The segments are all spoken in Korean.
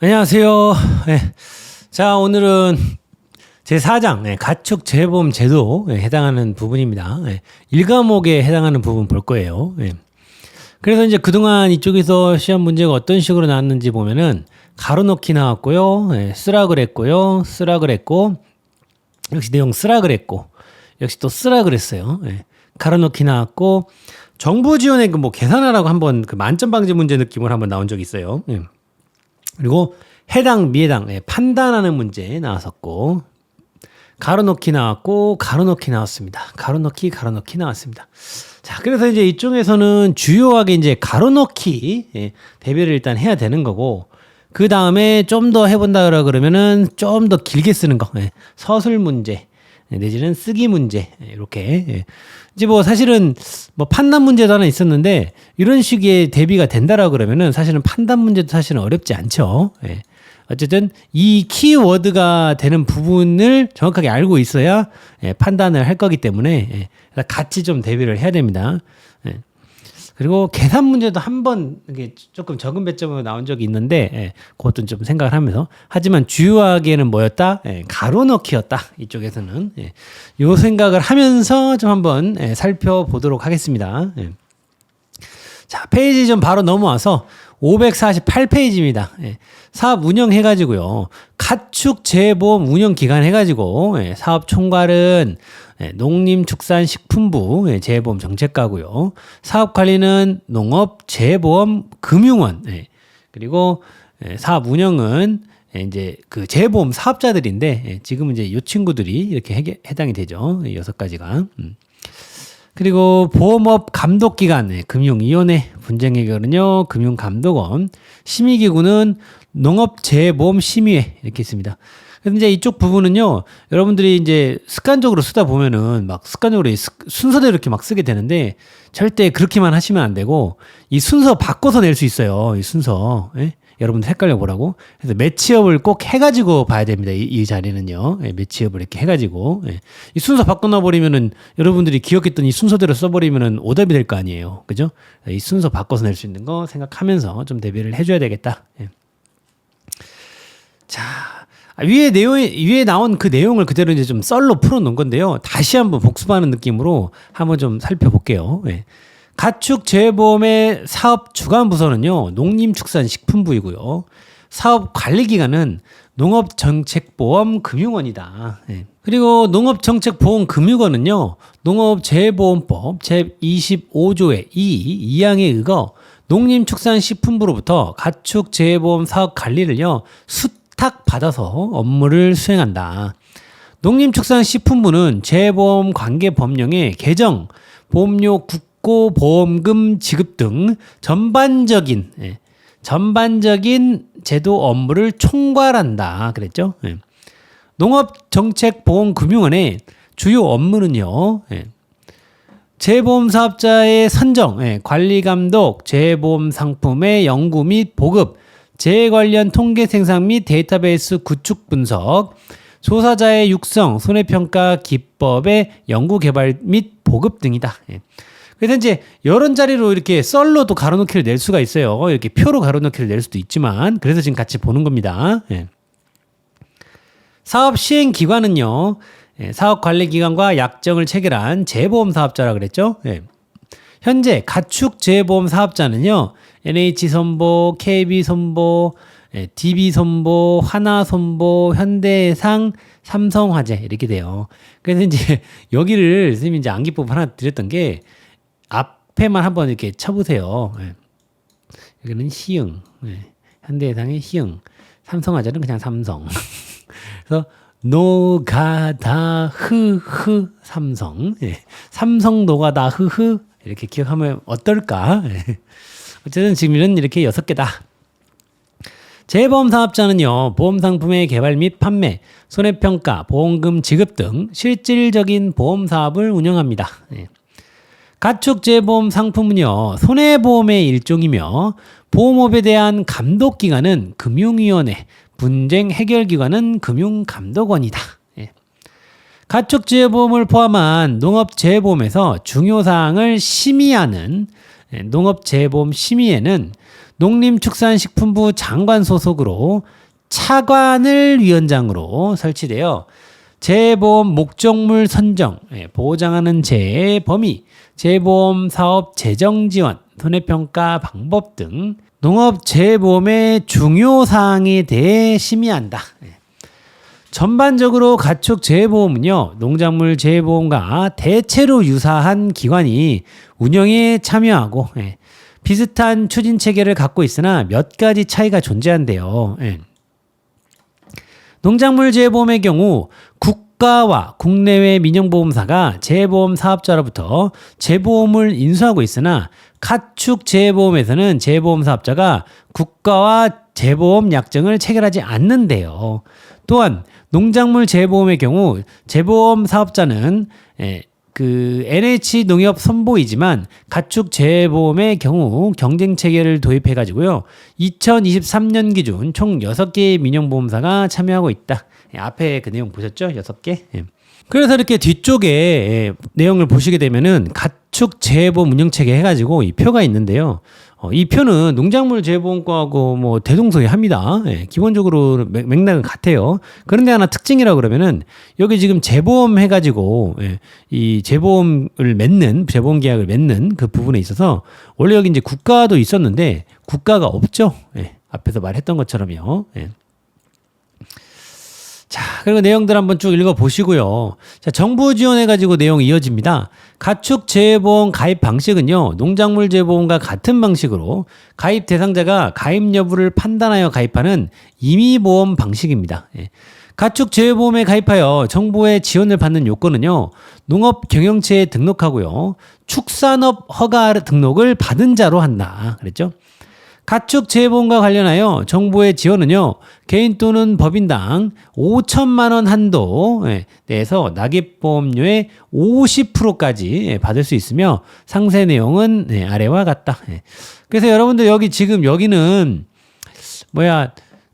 안녕하세요. 네. 자, 오늘은 제4장 가축 재보험 제도에 해당하는 부분입니다. 1과목에 해당하는 부분 볼 거예요. 그래서 이제 그동안 이쪽에서 시험 문제가 어떤 식으로 나왔는지 보면은 가로넣기 나왔고요. 쓰라 그랬고요. 쓰라 그랬고 역시 내용 쓰라 그랬고 역시 또 쓰라 그랬어요. 가로넣기 나왔고 정부 지원액 뭐 계산하라고 한번 그 만점 방지 문제 느낌으로 한번 나온 적이 있어요. 그리고 해당 미해당 판단하는 문제 나왔었고 가로넣기 나왔고 가로넣기 나왔습니다. 가로넣기 나왔습니다. 자, 그래서 이제 이쪽에서는 주요하게 이제 가로넣기 대비를 일단 해야 되는 거고 그 다음에 좀 더 해본다 그러면은 좀 더 길게 쓰는 거 서술 문제 내지는 쓰기 문제 이렇게 이제 뭐 사실은 뭐 판단 문제도 하나 있었는데 이런 식의 대비가 된다라고 그러면은 사실은 판단 문제도 사실은 어렵지 않죠. 어쨌든 이 키워드가 되는 부분을 정확하게 알고 있어야 판단을 할 거기 때문에 같이 좀 대비를 해야 됩니다. 그리고 계산 문제도 한번 조금 적은 배점으로 나온 적이 있는데 그것도 좀 생각을 하면서 하지만 주요하게는 뭐였다? 가로넣기였다. 이쪽에서는 요 생각을 하면서 좀 한번 살펴보도록 하겠습니다. 자, 페이지 좀 바로 넘어와서 548페이지입니다. 사업 운영해가지고요. 가축 재보험 운영 기간 해가지고 사업 총괄은 농림축산식품부 재보험 정책과고요. 사업 관리는 농업재보험금융원 그리고 사업 운영은 이제 그 재보험 사업자들인데 지금은 이제 이 친구들이 이렇게 해당이 되죠. 6가지가. 그리고 보험업 감독기관 금융위원회 분쟁 해결은요 금융감독원 심의기구는 농업재보험심의회 이렇게 있습니다. 그래서 이제 이쪽 부분은요 여러분들이 이제 습관적으로 쓰다 보면은 막 습관적으로 순서대로 이렇게 막 쓰게 되는데 절대 그렇게만 하시면 안 되고 이 순서 바꿔서 낼 수 있어요. 이 순서 여러분들 헷갈려 보라고. 그래서 매치업을 꼭 해가지고 봐야 됩니다. 이 자리는요. 매치업을 이렇게 해가지고. 이 순서 바꿔놔 버리면은 여러분들이 기억했던 이 순서대로 써버리면은 오답이 될 거 아니에요. 그죠? 이 순서 바꿔서 낼 수 있는 거 생각하면서 좀 대비를 해줘야 되겠다. 자, 위에 나온 그 내용을 그대로 이제 좀 썰로 풀어놓은 건데요. 다시 한번 복습하는 느낌으로 한번 좀 살펴볼게요. 가축 재보험의 사업 주관 부서는요 농림축산식품부이고요. 사업 관리 기관은 농업정책보험금융원이다. 그리고 농업정책보험금융원은요 농업재보험법 제25조의 2항에 의거 농림축산식품부로부터 가축 재보험 사업 관리를요 수탁받아서 업무를 수행한다. 농림축산식품부는 재보험 관계 법령의 개정, 보험료 보험금 지급 등 전반적인 제도 업무를 총괄한다 그랬죠. 농업정책보험금융원의 주요 업무는요. 재보험 사업자의 선정, 관리감독, 재보험 상품의 연구 및 보급, 재해 관련 통계 생산 및 데이터베이스 구축 분석, 조사자의 육성, 손해평가 기법의 연구 개발 및 보급 등이다. 그래서 이제 이런 자리로 이렇게 썰로도 가로넣기를 낼 수가 있어요. 이렇게 표로 가로넣기를 낼 수도 있지만 그래서 지금 같이 보는 겁니다. 사업 시행 기관은요. 사업 관리 기관과 약정을 체결한 재보험 사업자라 그랬죠. 현재 가축 재보험 사업자는요. NH선보, KB선보, DB선보, 하나선보, 현대해상, 삼성화재 이렇게 돼요. 그래서 이제 여기를 선생님이 이제 암기법 하나 드렸던 게 앞에만 한번 이렇게 쳐보세요. 여기는 시흥, 현대해상의 시흥, 삼성화재는 그냥 삼성. 그래서 노가다 흐흐 삼성, 삼성 노가다 흐흐 이렇게 기억하면 어떨까? 어쨌든 지금은 이렇게 6개다. 재보험 사업자는요, 보험 상품의 개발 및 판매, 손해평가, 보험금 지급 등 실질적인 보험 사업을 운영합니다. 가축 재보험 상품은요, 손해보험의 일종이며 보험업에 대한 감독기관은 금융위원회, 분쟁 해결기관은 금융감독원이다. 가축 재보험을 포함한 농업재보험에서 중요사항을 심의하는 농업재보험 심의회는 농림축산식품부 장관 소속으로 차관을 위원장으로 설치되어 재보험 목적물 선정, 보장하는 재해 범위, 재보험 사업 재정 지원, 손해평가 방법 등 농업 재보험의 중요 사항에 대해 심의한다. 전반적으로 가축 재보험은요, 농작물 재보험과 대체로 유사한 기관이 운영에 참여하고 비슷한 추진 체계를 갖고 있으나 몇 가지 차이가 존재한대요. 농작물 재보험의 경우 국가와 국내외 민영보험사가 재보험 사업자로부터 재보험을 인수하고 있으나 가축 재보험에서는 재보험 사업자가 국가와 재보험 약정을 체결하지 않는데요. 또한 농작물 재보험의 경우 재보험 사업자는 그 NH농협 선보이지만 가축 재보험의 경우 경쟁 체계를 도입해 가지고요. 2023년 기준 총 6개의 민영보험사가 참여하고 있다. 앞에 그 내용 보셨죠? 6개. 그래서 이렇게 뒤쪽에 내용을 보시게 되면은 가축 재보험 운영 체계 해 가지고 이 표가 있는데요. 이 표는 농작물 재보험과하고 뭐 대동소이합니다. 기본적으로 맥락은 같아요. 그런데 하나 특징이라고 그러면은 여기 지금 재보험 해가지고 이 재보험을 맺는 재보험 계약을 맺는 그 부분에 있어서 원래 여기 이제 국가도 있었는데 국가가 없죠. 앞에서 말했던 것처럼요. 자, 그리고 내용들 한번 쭉 읽어보시고요. 자, 정부 지원해가지고 내용이 이어집니다. 가축 재보험 가입 방식은요, 농작물 재보험과 같은 방식으로 가입 대상자가 가입 여부를 판단하여 가입하는 임의보험 방식입니다. 가축 재보험에 가입하여 정부의 지원을 받는 요건은요, 농업 경영체에 등록하고요, 축산업 허가 등록을 받은 자로 한다. 그랬죠? 가축 재보험과 관련하여 정부의 지원은요, 개인 또는 법인당 5천만 원 한도 내에서 낙입보험료의 50%까지 받을 수 있으며 상세 내용은 아래와 같다. 그래서 여러분들 여기는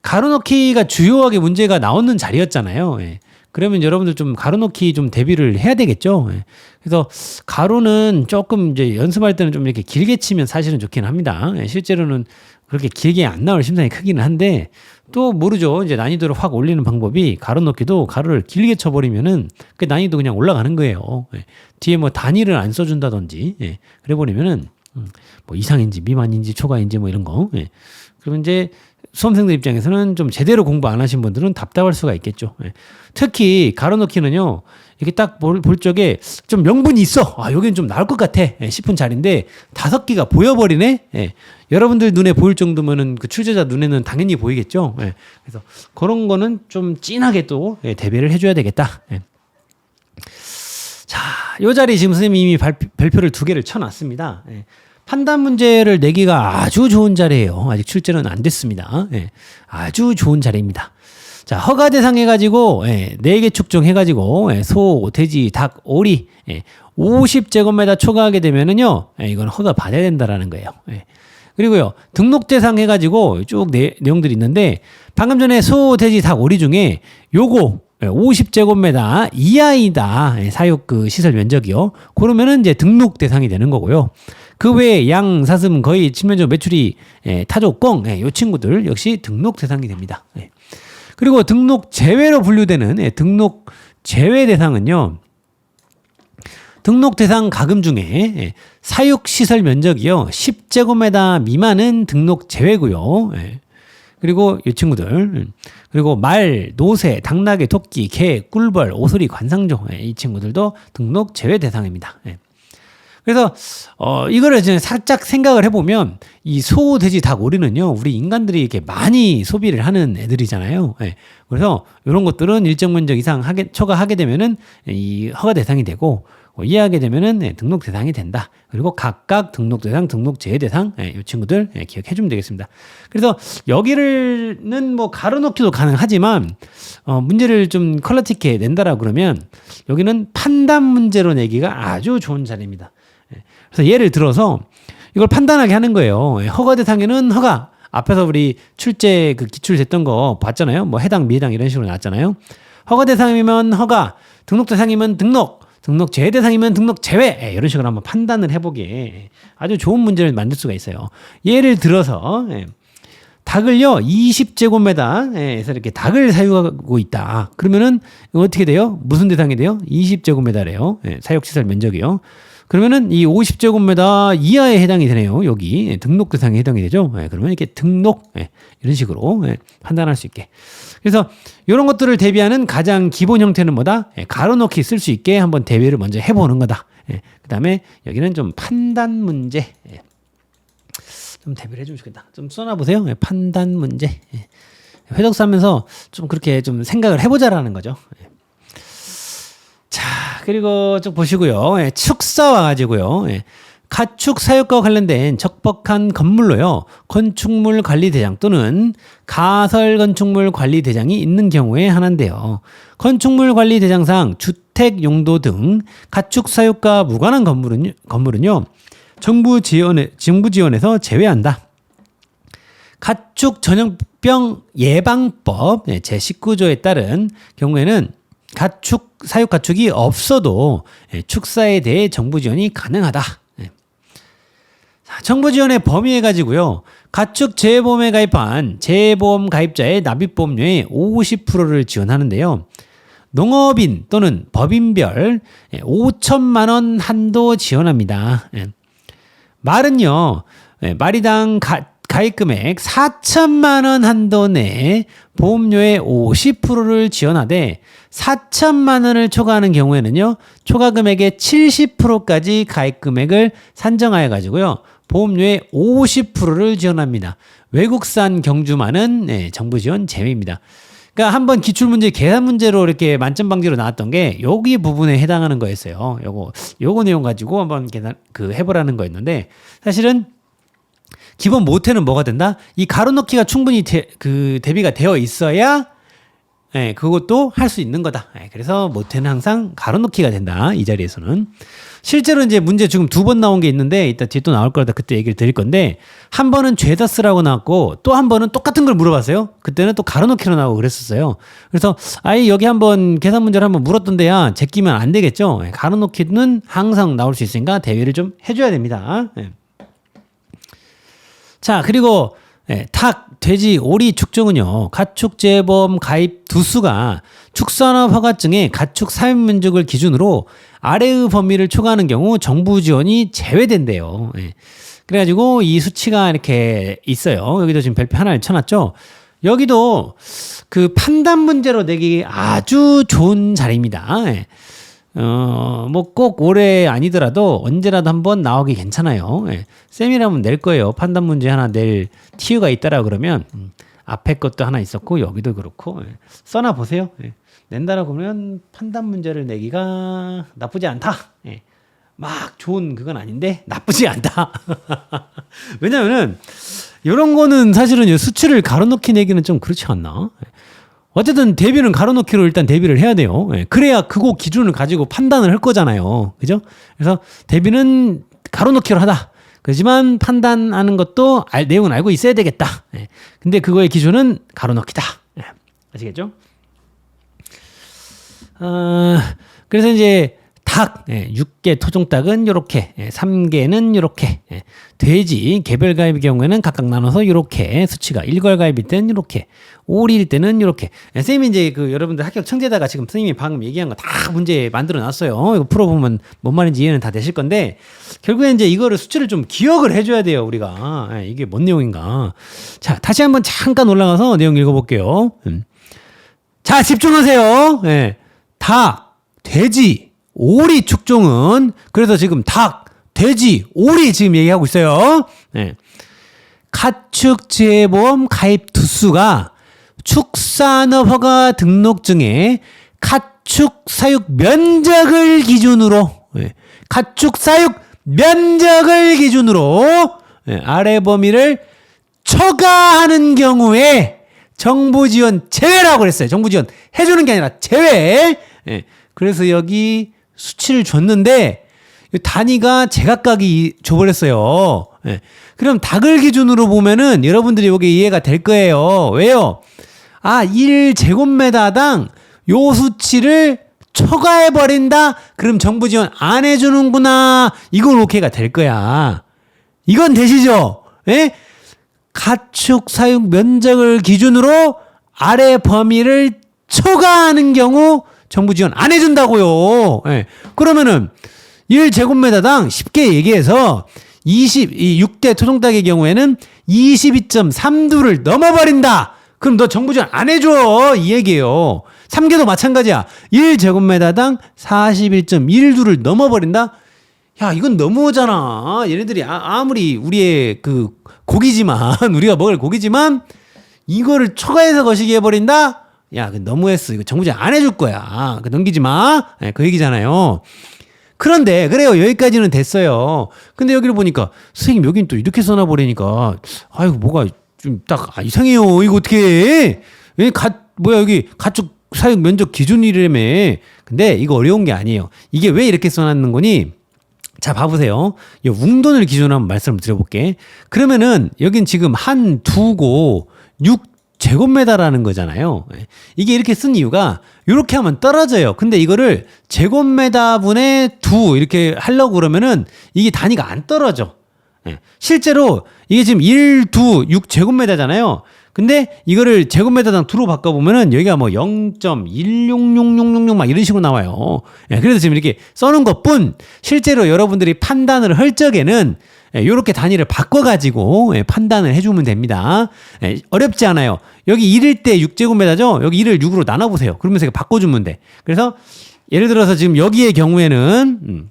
가로넣기가 주요하게 문제가 나오는 자리였잖아요. 그러면 여러분들 좀 가로넣기 좀 대비를 해야 되겠죠. 그래서 가로는 조금 이제 연습할 때는 좀 이렇게 길게 치면 사실은 좋긴 합니다. 실제로는 그렇게 길게 안 나올 심상이 크기는 한데 또 모르죠. 이제 난이도를 확 올리는 방법이 가로넣기도 가로를 길게 쳐버리면은 그 난이도 그냥 올라가는 거예요. 뒤에 뭐 단위를 안 써준다든지 그래 버리면은 뭐 이상인지 미만인지 초과인지 뭐 이런 거. 그러면 이제 수험생들 입장에서는 좀 제대로 공부 안 하신 분들은 답답할 수가 있겠죠. 특히 가로넣기는요, 이렇게 딱 볼 적에 좀 명분이 있어. 여기는 좀 나을 것 같아. 싶은 자리인데 5개가 보여버리네. 여러분들 눈에 보일 정도면은 그 출제자 눈에는 당연히 보이겠죠. 그래서 그런 거는 좀 진하게 또 대비를 해줘야 되겠다. 자, 요 자리 지금 선생님이 이미 별표를 2개를 쳐놨습니다. 판단 문제를 내기가 아주 좋은 자리예요. 아직 출제는 안 됐습니다. 아주 좋은 자리입니다. 자, 허가 대상 해가지고 4개 축종해가지고 소, 돼지, 닭, 오리 50제곱미터 초과하게 되면은요, 이건 허가 받아야 된다라는 거예요. 그리고요, 등록 대상 해가지고 쭉 내용들이 있는데 방금 전에 소, 돼지, 닭, 오리 중에 요거 50제곱미터 이하이다. 사육 그 시설 면적이요. 그러면은 이제 등록 대상이 되는 거고요. 그 외에 양, 사슴, 거의 치면적 매출이 타조, 꽁, 요 친구들 역시 등록 대상이 됩니다. 그리고 등록 제외로 분류되는 등록 제외 대상은요, 등록 대상 가금 중에 사육 시설 면적이요 10제곱미터 미만은 등록 제외고요. 그리고 이 친구들, 그리고 말, 노새, 당나귀, 토끼, 개, 꿀벌, 오소리, 관상종, 이 친구들도 등록 제외 대상입니다. 그래서 이거를 이제 살짝 생각을 해보면 이 소, 돼지, 닭, 오리는요, 우리 인간들이 이렇게 많이 소비를 하는 애들이잖아요. 그래서 이런 것들은 일정 면적 이상 초과하게 되면은 이 허가 대상이 되고, 이해하게 되면은 등록 대상이 된다. 그리고 각각 등록 대상, 등록 제외 대상, 이 친구들 기억해주면 되겠습니다. 그래서 여기는 뭐 가로넣기도 가능하지만 문제를 좀 퀄리티있게 낸다라고 그러면 여기는 판단 문제로 내기가 아주 좋은 자리입니다. 그래서 예를 들어서 이걸 판단하게 하는 거예요. 허가 대상에는 허가. 앞에서 우리 출제 그 기출됐던 거 봤잖아요. 뭐 해당, 미해당 이런 식으로 나왔잖아요. 허가 대상이면 허가, 등록 대상이면 등록. 등록 제외 대상이면 등록 제외. 이런 식으로 한번 판단을 해보기에 아주 좋은 문제를 만들 수가 있어요. 예를 들어서 닭을요 20제곱미터에서 이렇게 닭을 사육하고 있다. 그러면은 어떻게 돼요? 무슨 대상이 돼요? 20제곱미터래요. 사육시설 면적이요. 그러면은 이 50제곱미터 이하에 해당이 되네요. 여기 등록 대상에 해당이 되죠. 그러면 이렇게 등록 이런 식으로 판단할 수 있게. 그래서 이런 것들을 대비하는 가장 기본 형태는 뭐다? 가로넣기 쓸 수 있게 한번 대비를 먼저 해보는 거다. 그 다음에 여기는 좀 판단 문제. 좀 대비를 해주면 좋겠다. 좀 써놔보세요. 판단 문제. 회독 쓰면서 좀 그렇게 좀 생각을 해보자라는 거죠. 자, 그리고 좀 보시고요. 축사 와가지고요. 가축 사육과 관련된 적법한 건물로요. 건축물 관리 대장 또는 가설 건축물 관리 대장이 있는 경우에 하나인데요. 건축물 관리 대장상 주택 용도 등 가축 사육과 무관한 건물은요. 정부 지원에서 제외한다. 가축 전염병 예방법 제19조에 따른 경우에는 사육 가축이 없어도 축사에 대해 정부 지원이 가능하다. 정부 지원의 범위에 가지고요. 가축 재보험에 가입한 재보험 가입자의 납입보험료의 50%를 지원하는데요. 농업인 또는 법인별 5천만 원 한도 지원합니다. 말은요. 말이당 가입 금액 4천만 원 한도 내 보험료의 50%를 지원하되 4천만 원을 초과하는 경우에는요. 초과 금액의 70%까지 가입 금액을 산정하여 가지고요. 보험료의 50%를 지원합니다. 외국산 경주만은 정부 지원 제외입니다. 그러니까 한번 기출문제 계산 문제로 이렇게 만점 방지로 나왔던 게 여기 부분에 해당하는 거였어요. 요거 내용 가지고 한번 해보라는 거였는데 사실은 기본 모태는 뭐가 된다? 이 가로넣기가 충분히 대비가 되어 있어야 그것도 할 수 있는 거다. 그래서 모태는 항상 가로넣기가 된다. 이 자리에서는. 실제로 이제 문제 지금 2번 나온 게 있는데 이따 뒤에 또 나올 거라다 그때 얘기를 드릴 건데 한 번은 죄다 쓰라고 나왔고 또 한 번은 똑같은 걸 물어봤어요. 그때는 또 가로넣기로 나오고 그랬었어요. 그래서 아예 여기 한번 계산 문제를 한번 물었던데야 제끼면 안 되겠죠. 가로넣기는 항상 나올 수 있으니까 대비를 좀 해줘야 됩니다. 자, 그리고 닭, 돼지, 오리 축종은요. 가축재보험 가입 두수가 축산업 허가증의 가축 사육 면적을 기준으로 아래의 범위를 초과하는 경우 정부 지원이 제외된대요. 그래가지고 이 수치가 이렇게 있어요. 여기도 지금 별표 하나를 쳐놨죠. 여기도 그 판단 문제로 내기 아주 좋은 자리입니다. 뭐 꼭 올해 아니더라도 언제라도 한번 나오기 괜찮아요. 쌤이라면 낼 거예요. 판단 문제 하나 낼 티유가 있다라 그러면 앞에 것도 하나 있었고 여기도 그렇고 써놔 보세요. 낸다라고 그러면 판단 문제를 내기가 나쁘지 않다. 막 좋은 그건 아닌데 나쁘지 않다. 왜냐면은 이런 거는 사실은 수치를 가로넣기 내기는 좀 그렇지 않나? 어쨌든 대비는 가로넣기로 일단 대비를 해야 돼요. 그래야 그거 기준을 가지고 판단을 할 거잖아요. 그죠? 그래서 대비는 가로넣기로 하다. 그렇지만 판단하는 것도 내용은 알고 있어야 되겠다. 근데 그거의 기준은 가로넣기다. 아시겠죠? 그래서 이제 닭, 6개 토종닭은 요렇게, 3개는 요렇게, 돼지, 개별 가입의 경우에는 각각 나눠서 요렇게 수치가, 일괄 가입일 때는 요렇게, 오리일 때는 요렇게. 쌤이 이제 여러분들 학교 청재다가 지금 선생님이 방금 얘기한 거 다 문제 만들어 놨어요. 이거 풀어보면 뭔 말인지 이해는 다 되실 건데, 결국에 이제 이거를 수치를 좀 기억을 해줘야 돼요, 우리가. 이게 뭔 내용인가. 자, 다시 한번 잠깐 올라가서 내용 읽어볼게요. 자, 집중하세요. 닭, 돼지, 오리 축종은 그래서 지금 닭, 돼지, 오리 지금 얘기하고 있어요. 가축재보험 가입 두수가 축산업 허가 등록증에 가축 사육 면적을 기준으로 가축 사육 면적을 기준으로 아래 범위를 초과하는 경우에 정부 지원 제외라고 그랬어요. 정부 지원 해주는 게 아니라 제외. 그래서 여기 수치를 줬는데 단위가 제각각이 줘버렸어요. 그럼 닭을 기준으로 보면은 여러분들이 이게 이해가 될 거예요. 왜요? 1제곱미터당 요 수치를 초과해버린다? 그럼 정부 지원 안 해주는구나. 이건 오케이가 될 거야. 이건 되시죠? 예? 가축 사육 면적을 기준으로 아래 범위를 초과하는 경우 정부 지원 안 해준다고요. 예. 그러면은 1제곱미터당 쉽게 얘기해서 6대 토종닭의 경우에는 22.3두를 넘어버린다. 그럼 너 정부 지원 안 해줘. 이 얘기예요. 3개도 마찬가지야. 1제곱미터당 41.1두를 넘어버린다? 야, 이건 너무하잖아. 얘네들이 아무리 우리의 그 고기지만, 우리가 먹을 고기지만, 이거를 초과해서 거시기 해버린다? 야, 그 너무했어. 이거 정부 지원 안 해줄 거야. 넘기지 마. 네, 그 얘기잖아요. 그런데, 그래요. 여기까지는 됐어요. 근데 여기를 보니까, 선생님, 여긴 또 이렇게 써놔버리니까, 아이고, 뭐가 좀 딱 이상해요. 이거 어떻게 해? 여기 가축 사육 면적 기준이라며. 근데 이거 어려운 게 아니에요. 이게 왜 이렇게 써놨는 거니? 자, 봐보세요. 이 웅돈을 기준으로 한번 말씀을 드려볼게. 그러면은, 여긴 지금 한 두고 6제곱미터라는 거잖아요. 이게 이렇게 쓴 이유가, 이렇게 하면 떨어져요. 근데 이거를 제곱미터분의 두, 이렇게 하려고 그러면은, 이게 단위가 안 떨어져. 실제로, 이게 지금 1, 2, 6제곱미터잖아요. 근데 이거를 제곱미터당 두로 바꿔보면은 여기가 뭐 0.16666 막 이런 식으로 나와요. 그래서 지금 이렇게 써놓은 것 뿐 실제로 여러분들이 판단을 할 적에는 이렇게 단위를 바꿔가지고 판단을 해주면 됩니다. 어렵지 않아요. 여기 1일 때 6제곱미터죠? 여기 1을 6으로 나눠보세요. 그러면서 바꿔주면 돼. 그래서 예를 들어서 지금 여기의 경우에는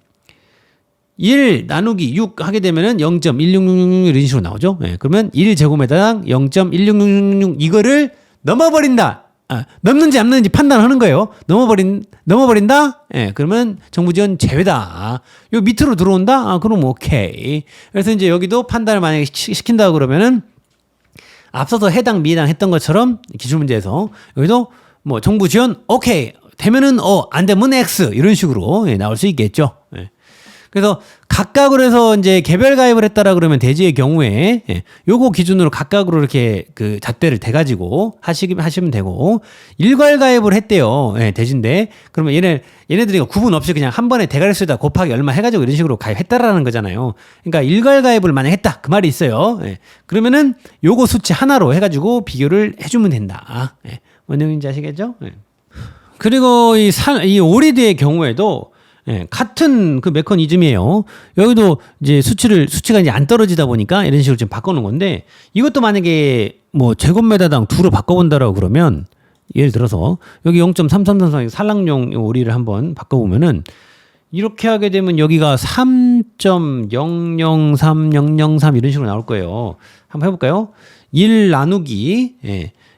1 나누기 6 하게 되면은 0.16666 이런 식으로 나오죠. 그러면 1제곱미터당 0.16666 이거를 넘어버린다. 넘는지 안 넘는지 판단하는 거예요. 넘어버린다? 그러면 정부 지원 제외다. 요 밑으로 들어온다? 그럼 오케이. 그래서 이제 여기도 판단을 만약에 시킨다 그러면은 앞서서 해당 미해당 했던 것처럼 기출문제에서 여기도 뭐 정부 지원 오케이. 되면은 안 되면 X 이런 식으로 나올 수 있겠죠. 그래서 각각으로 해서 이제 개별 가입을 했다라 그러면 대지의 경우에 요거 기준으로 각각으로 이렇게 그 잣대를 대가지고 하시면 되고 일괄 가입을 했대요. 대지인데 그러면 얘네들이 구분 없이 그냥 한 번에 대가리 수에다 곱하기 얼마 해가지고 이런 식으로 가입했다라는 거잖아요. 그러니까 일괄 가입을 만약 했다 그 말이 있어요. 그러면은 요거 수치 하나로 해가지고 비교를 해주면 된다. 뭔 얘기인지 아시겠죠? 그리고 이 오리드의 경우에도 같은 그 메커니즘이에요. 여기도 이제 수치가 이제 안 떨어지다 보니까 이런 식으로 지금 바꿔놓은 건데 이것도 만약에 뭐 제곱미터당 두로 바꿔본다라고 그러면 예를 들어서 여기 0.3333 산란용 오리를 한번 바꿔보면은 이렇게 하게 되면 여기가 3.003003 이런 식으로 나올 거예요. 한번 해볼까요? 1 나누기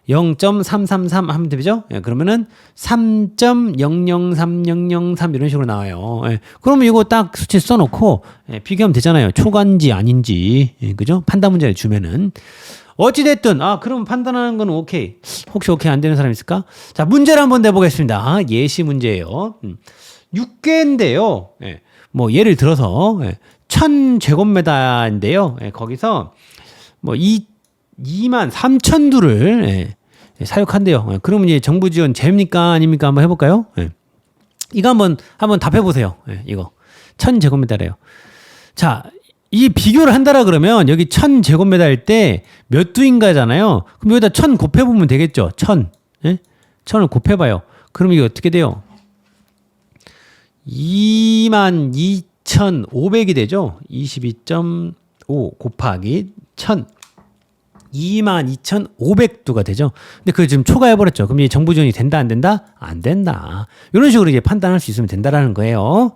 0.333 하면 되죠? 그러면은 3.003003 이런 식으로 나와요. 그러면 이거 딱 수치 써놓고 비교하면 되잖아요. 초과인지 아닌지. 그죠? 판단 문제를 주면은. 어찌됐든, 그럼 판단하는 건 오케이. 혹시 오케이 안 되는 사람 있을까? 자, 문제를 한번 내보겠습니다. 예시 문제예요. 6개인데요. 뭐, 예를 들어서, 1000제곱미터인데요. 거기서 뭐, 23,000두를 사육한대요. 그러면 이제 정부 지원 됩니까? 아닙니까? 한번 해볼까요? 이거 한번 답해보세요. 이거. 1000제곱미터래요. 자, 이 비교를 한다라 그러면 여기 1000제곱미터일 때 몇 두인가잖아요. 그럼 여기다 1000 곱해보면 되겠죠? 1000. 1000을 곱해봐요. 그럼 이게 어떻게 돼요? 22,500이 되죠? 22.5 곱하기 1000. 22,500두가 되죠. 근데 그걸 지금 초과해버렸죠. 그럼 이제 정부 지원이 된다, 안 된다? 안 된다. 이런 식으로 이제 판단할 수 있으면 된다라는 거예요.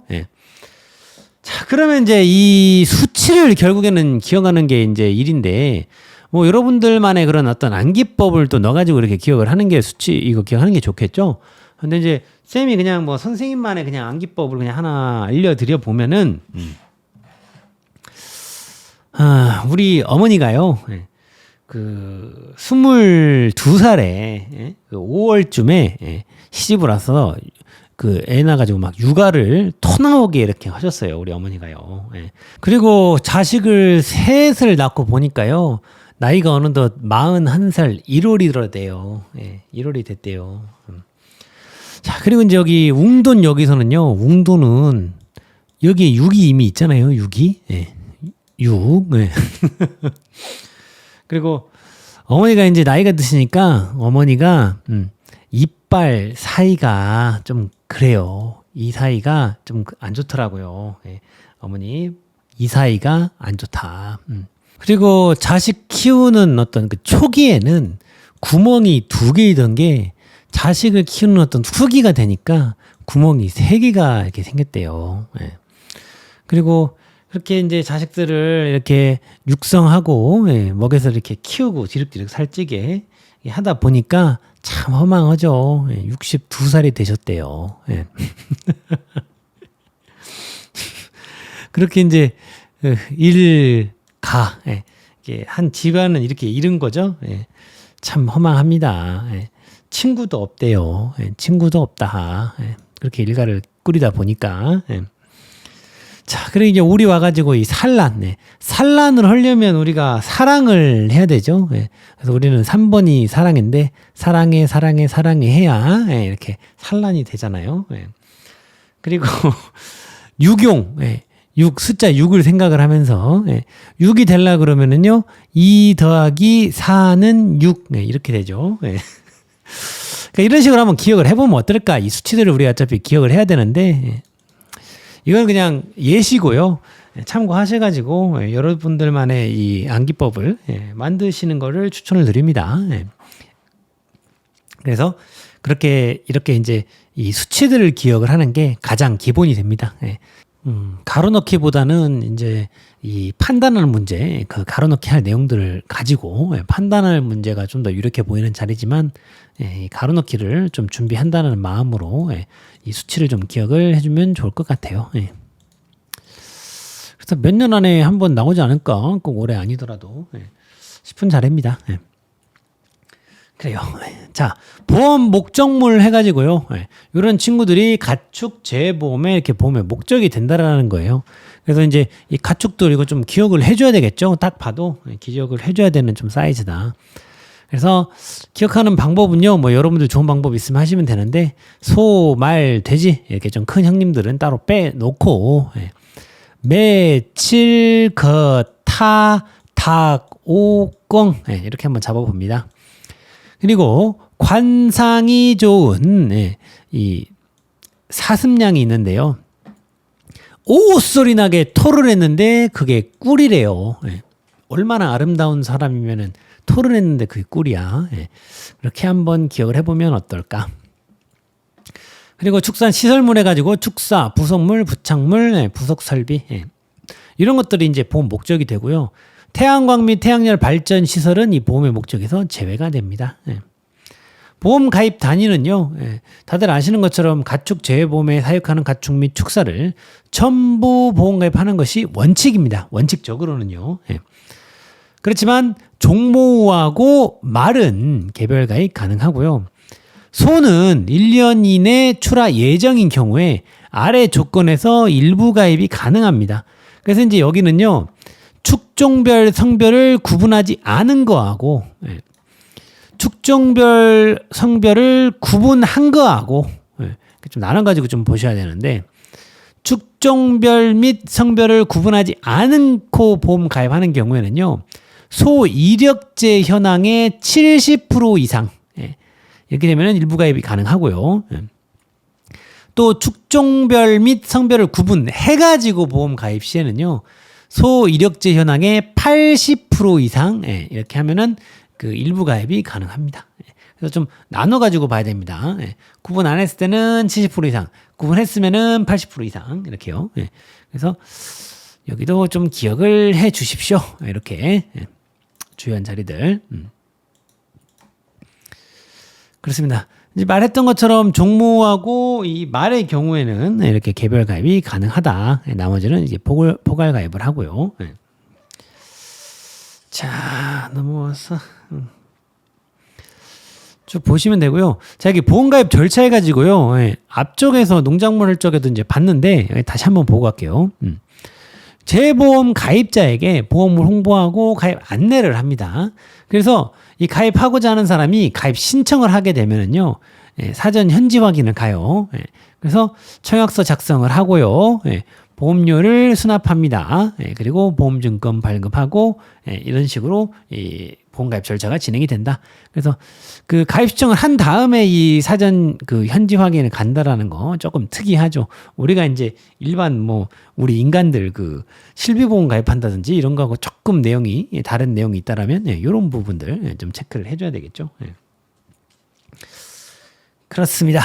자, 그러면 이제 이 수치를 결국에는 기억하는 게 이제 일인데, 뭐 여러분들만의 그런 어떤 암기법을 또 넣어가지고 이렇게 기억을 하는 게 이거 기억하는 게 좋겠죠. 근데 이제 쌤이 그냥 뭐 선생님만의 그냥 암기법을 그냥 하나 알려드려 보면은, 우리 어머니가요. 그 22살에 그 5월쯤에 시집을 와서 그 애 낳아가지고 막 육아를 토 나오게 이렇게 하셨어요. 우리 어머니가요. 그리고 자식을 셋을 낳고 보니까요. 나이가 어느덧 41살 1월이 들어대요. 1월이 됐대요. 자, 그리고 이제 여기 웅돈 여기서는요. 웅돈은 여기에 6이 이미 있잖아요. 6이. 예. 6. 예. 그리고 어머니가 이제 나이가 드시니까 어머니가 이빨 사이가 좀 그래요. 이 사이가 좀 안 좋더라고요. 예. 어머니 이 사이가 안 좋다. 그리고 자식 키우는 어떤 그 초기에는 구멍이 2개이던 게 자식을 키우는 어떤 후기가 되니까 구멍이 3개가 이렇게 생겼대요. 예. 그리고 그렇게 이제 자식들을 이렇게 육성하고 예, 먹여서 이렇게 키우고 디륵디륵 살찌게 하다 보니까 참 허망하죠. 예, 62살이 되셨대요. 예. 그렇게 이제 일가 예, 한 집안은 이렇게 잃은 거죠. 예. 참 허망합니다. 예. 친구도 없대요. 예. 친구도 없다. 예. 그렇게 일가를 꾸리다 보니까. 예. 자, 그리고 이제 우리 와가지고 이 산란, 네. 산란을 하려면 우리가 사랑을 해야 되죠. 예. 그래서 우리는 3번이 사랑인데, 사랑해, 사랑해, 사랑해 해야, 예, 이렇게 산란이 되잖아요. 예. 그리고, 육용, 예. 6, 숫자 6을 생각을 하면서, 예. 6이 되려 그러면은요, 2 더하기 4는 6, 네, 이렇게 되죠. 예. 그러니까 이런 식으로 한번 기억을 해보면 어떨까? 이 수치들을 우리가 어차피 기억을 해야 되는데, 예. 이건 그냥 예시고요. 참고하셔가지고 여러분들만의 이 암기법을 만드시는 거를 추천을 드립니다. 그래서 그렇게 이렇게 이제 이 수치들을 기억을 하는 게 가장 기본이 됩니다. 가로넣기보다는 이제 이 판단하는 문제, 그 가로넣기 할 내용들을 가지고 판단할 문제가 좀 더 유력해 보이는 자리지만 이 가로넣기를 좀 준비한다는 마음으로 이 수치를 좀 기억을 해주면 좋을 것 같아요. 그래서 몇 년 안에 한번 나오지 않을까? 꼭 올해 아니더라도 싶은 자리입니다. 그래요. 자, 보험 목적물 해가지고요. 이런 친구들이 가축 재보험에 이렇게 보험의 목적이 된다라는 거예요. 그래서 이제 이 가축들 이거 좀 기억을 해줘야 되겠죠. 딱 봐도 기억을 해줘야 되는 좀 사이즈다. 그래서 기억하는 방법은요. 뭐 여러분들 좋은 방법 있으면 하시면 되는데 소, 말, 돼지 이렇게 좀 큰 형님들은 따로 빼놓고 매, 칠, 거, 타, 닭, 오, 꿩 이렇게 한번 잡아봅니다. 그리고 관상이 좋은 이 사슴양이 있는데요. 오 소리 나게 토를 했는데 그게 꿀이래요. 얼마나 아름다운 사람이면은 토를 했는데 그게 꿀이야. 그렇게 한번 기억을 해보면 어떨까? 그리고 축산 시설물 해가지고 축사, 부속물, 부착물, 부속 설비 이런 것들이 이제 보험 목적이 되고요. 태양광 및 태양열 발전 시설은 이 보험의 목적에서 제외가 됩니다. 보험 가입 단위는요. 다들 아시는 것처럼 가축 재해보험에 사육하는 가축 및 축사를 전부 보험 가입하는 것이 원칙입니다. 원칙적으로는요. 그렇지만 종모우하고 말은 개별 가입 가능하고요. 소는 1년 이내 출하 예정인 경우에 아래 조건에서 일부 가입이 가능합니다. 그래서 이제 여기는요. 축종별 성별을 구분하지 않은 거하고 축종별 성별을 구분한 거하고 좀 나눠가지고 좀 보셔야 되는데 축종별 및 성별을 구분하지 않고 보험 가입하는 경우에는요. 소 이력제 현황의 70% 이상 이렇게 되면 일부 가입이 가능하고요. 또 축종별 및 성별을 구분해가지고 보험 가입 시에는요. 소 이력제 현황의 80% 이상 이렇게 하면은 그 일부 가입이 가능합니다. 그래서 좀 나눠가지고 봐야 됩니다. 구분 안 했을 때는 70% 이상, 구분했으면은 80% 이상 이렇게요. 그래서 여기도 좀 기억을 해 주십시오. 이렇게 주요한 자리들. 그렇습니다. 이제 말했던 것처럼 종모하고 이 말의 경우에는 이렇게 개별 가입이 가능하다. 나머지는 이제 포괄 가입을 하고요. 자, 넘어와서 쭉 보시면 되고요. 자, 여기 보험 가입 절차 해가지고요. 앞쪽에서 농작물 쪽에도 이제 봤는데 다시 한번 보고 갈게요. 재보험 가입자에게 보험을 홍보하고 가입 안내를 합니다. 그래서 이 가입하고자 하는 사람이 가입 신청을 하게 되면은요, 사전 현지 확인을 가요. 그래서 청약서 작성을 하고요. 보험료를 수납합니다. 그리고 보험증권 발급하고 이런 식으로 이 보험가입 절차가 진행이 된다. 그래서 그 가입 신청을 한 다음에 이 사전 그 현지 확인을 간다라는 거 조금 특이하죠. 우리가 이제 일반 뭐 우리 인간들 그 실비보험 가입한다든지 이런 거하고 조금 내용이 다른 내용이 있다라면 이런 부분들 좀 체크를 해줘야 되겠죠. 그렇습니다.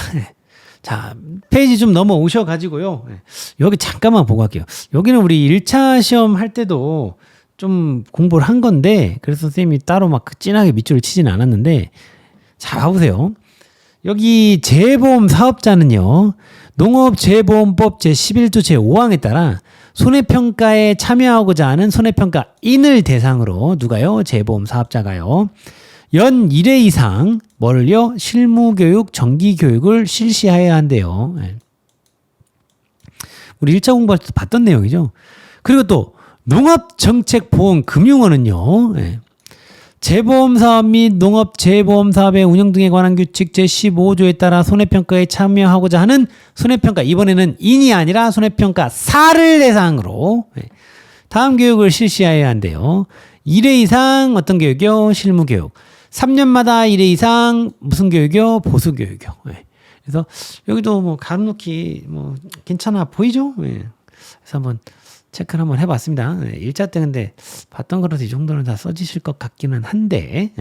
자, 페이지 좀 넘어오셔 가지고요. 여기 잠깐만 보고 갈게요. 여기는 우리 1차 시험 할 때도 좀 공부를 한 건데, 그래서 선생님이 따로 막 진하게 밑줄을 치진 않았는데, 자, 봐보세요. 여기 재보험 사업자는요, 농업재보험법 제11조 제5항에 따라 손해평가에 참여하고자 하는 손해평가인을 대상으로 누가요? 재보험 사업자가요. 연 1회 이상 뭐를요? 실무교육, 정기교육을 실시해야 한대요. 우리 1차 공부할 때 봤던 내용이죠. 그리고 또 농업정책보험금융원은요. 재보험사업 및 농업재보험사업의 운영 등에 관한 규칙 제15조에 따라 손해평가에 참여하고자 하는 손해평가, 이번에는 인이 아니라 손해평가사를 대상으로 다음 교육을 실시해야 한대요. 1회 이상 어떤 교육이요? 실무교육. 3년마다 1회 이상 무슨 교육이요? 보수교육이요. 그래서 여기도 뭐 가로놓기 뭐 괜찮아 보이죠? 그래서 한번 체크를 한번 해봤습니다. 1차 때 근데 봤던 거라서 이 정도는 다 써지실 것 같기는 한데,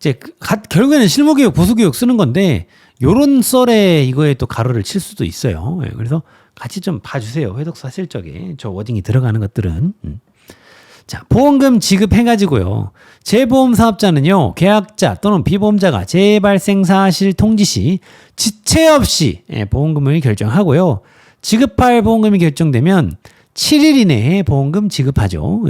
이제 결국에는 실무교육, 보수교육 쓰는 건데, 요런 썰에 이거에 또 가로를 칠 수도 있어요. 그래서 같이 좀 봐주세요. 회독 사실 적에 저 워딩이 들어가는 것들은. 자, 보험금 지급해가지고요. 재보험 사업자는요, 계약자 또는 비보험자가 재발생 사실 통지 시 지체 없이 보험금을 결정하고요. 지급할 보험금이 결정되면 7일 이내에 보험금 지급하죠.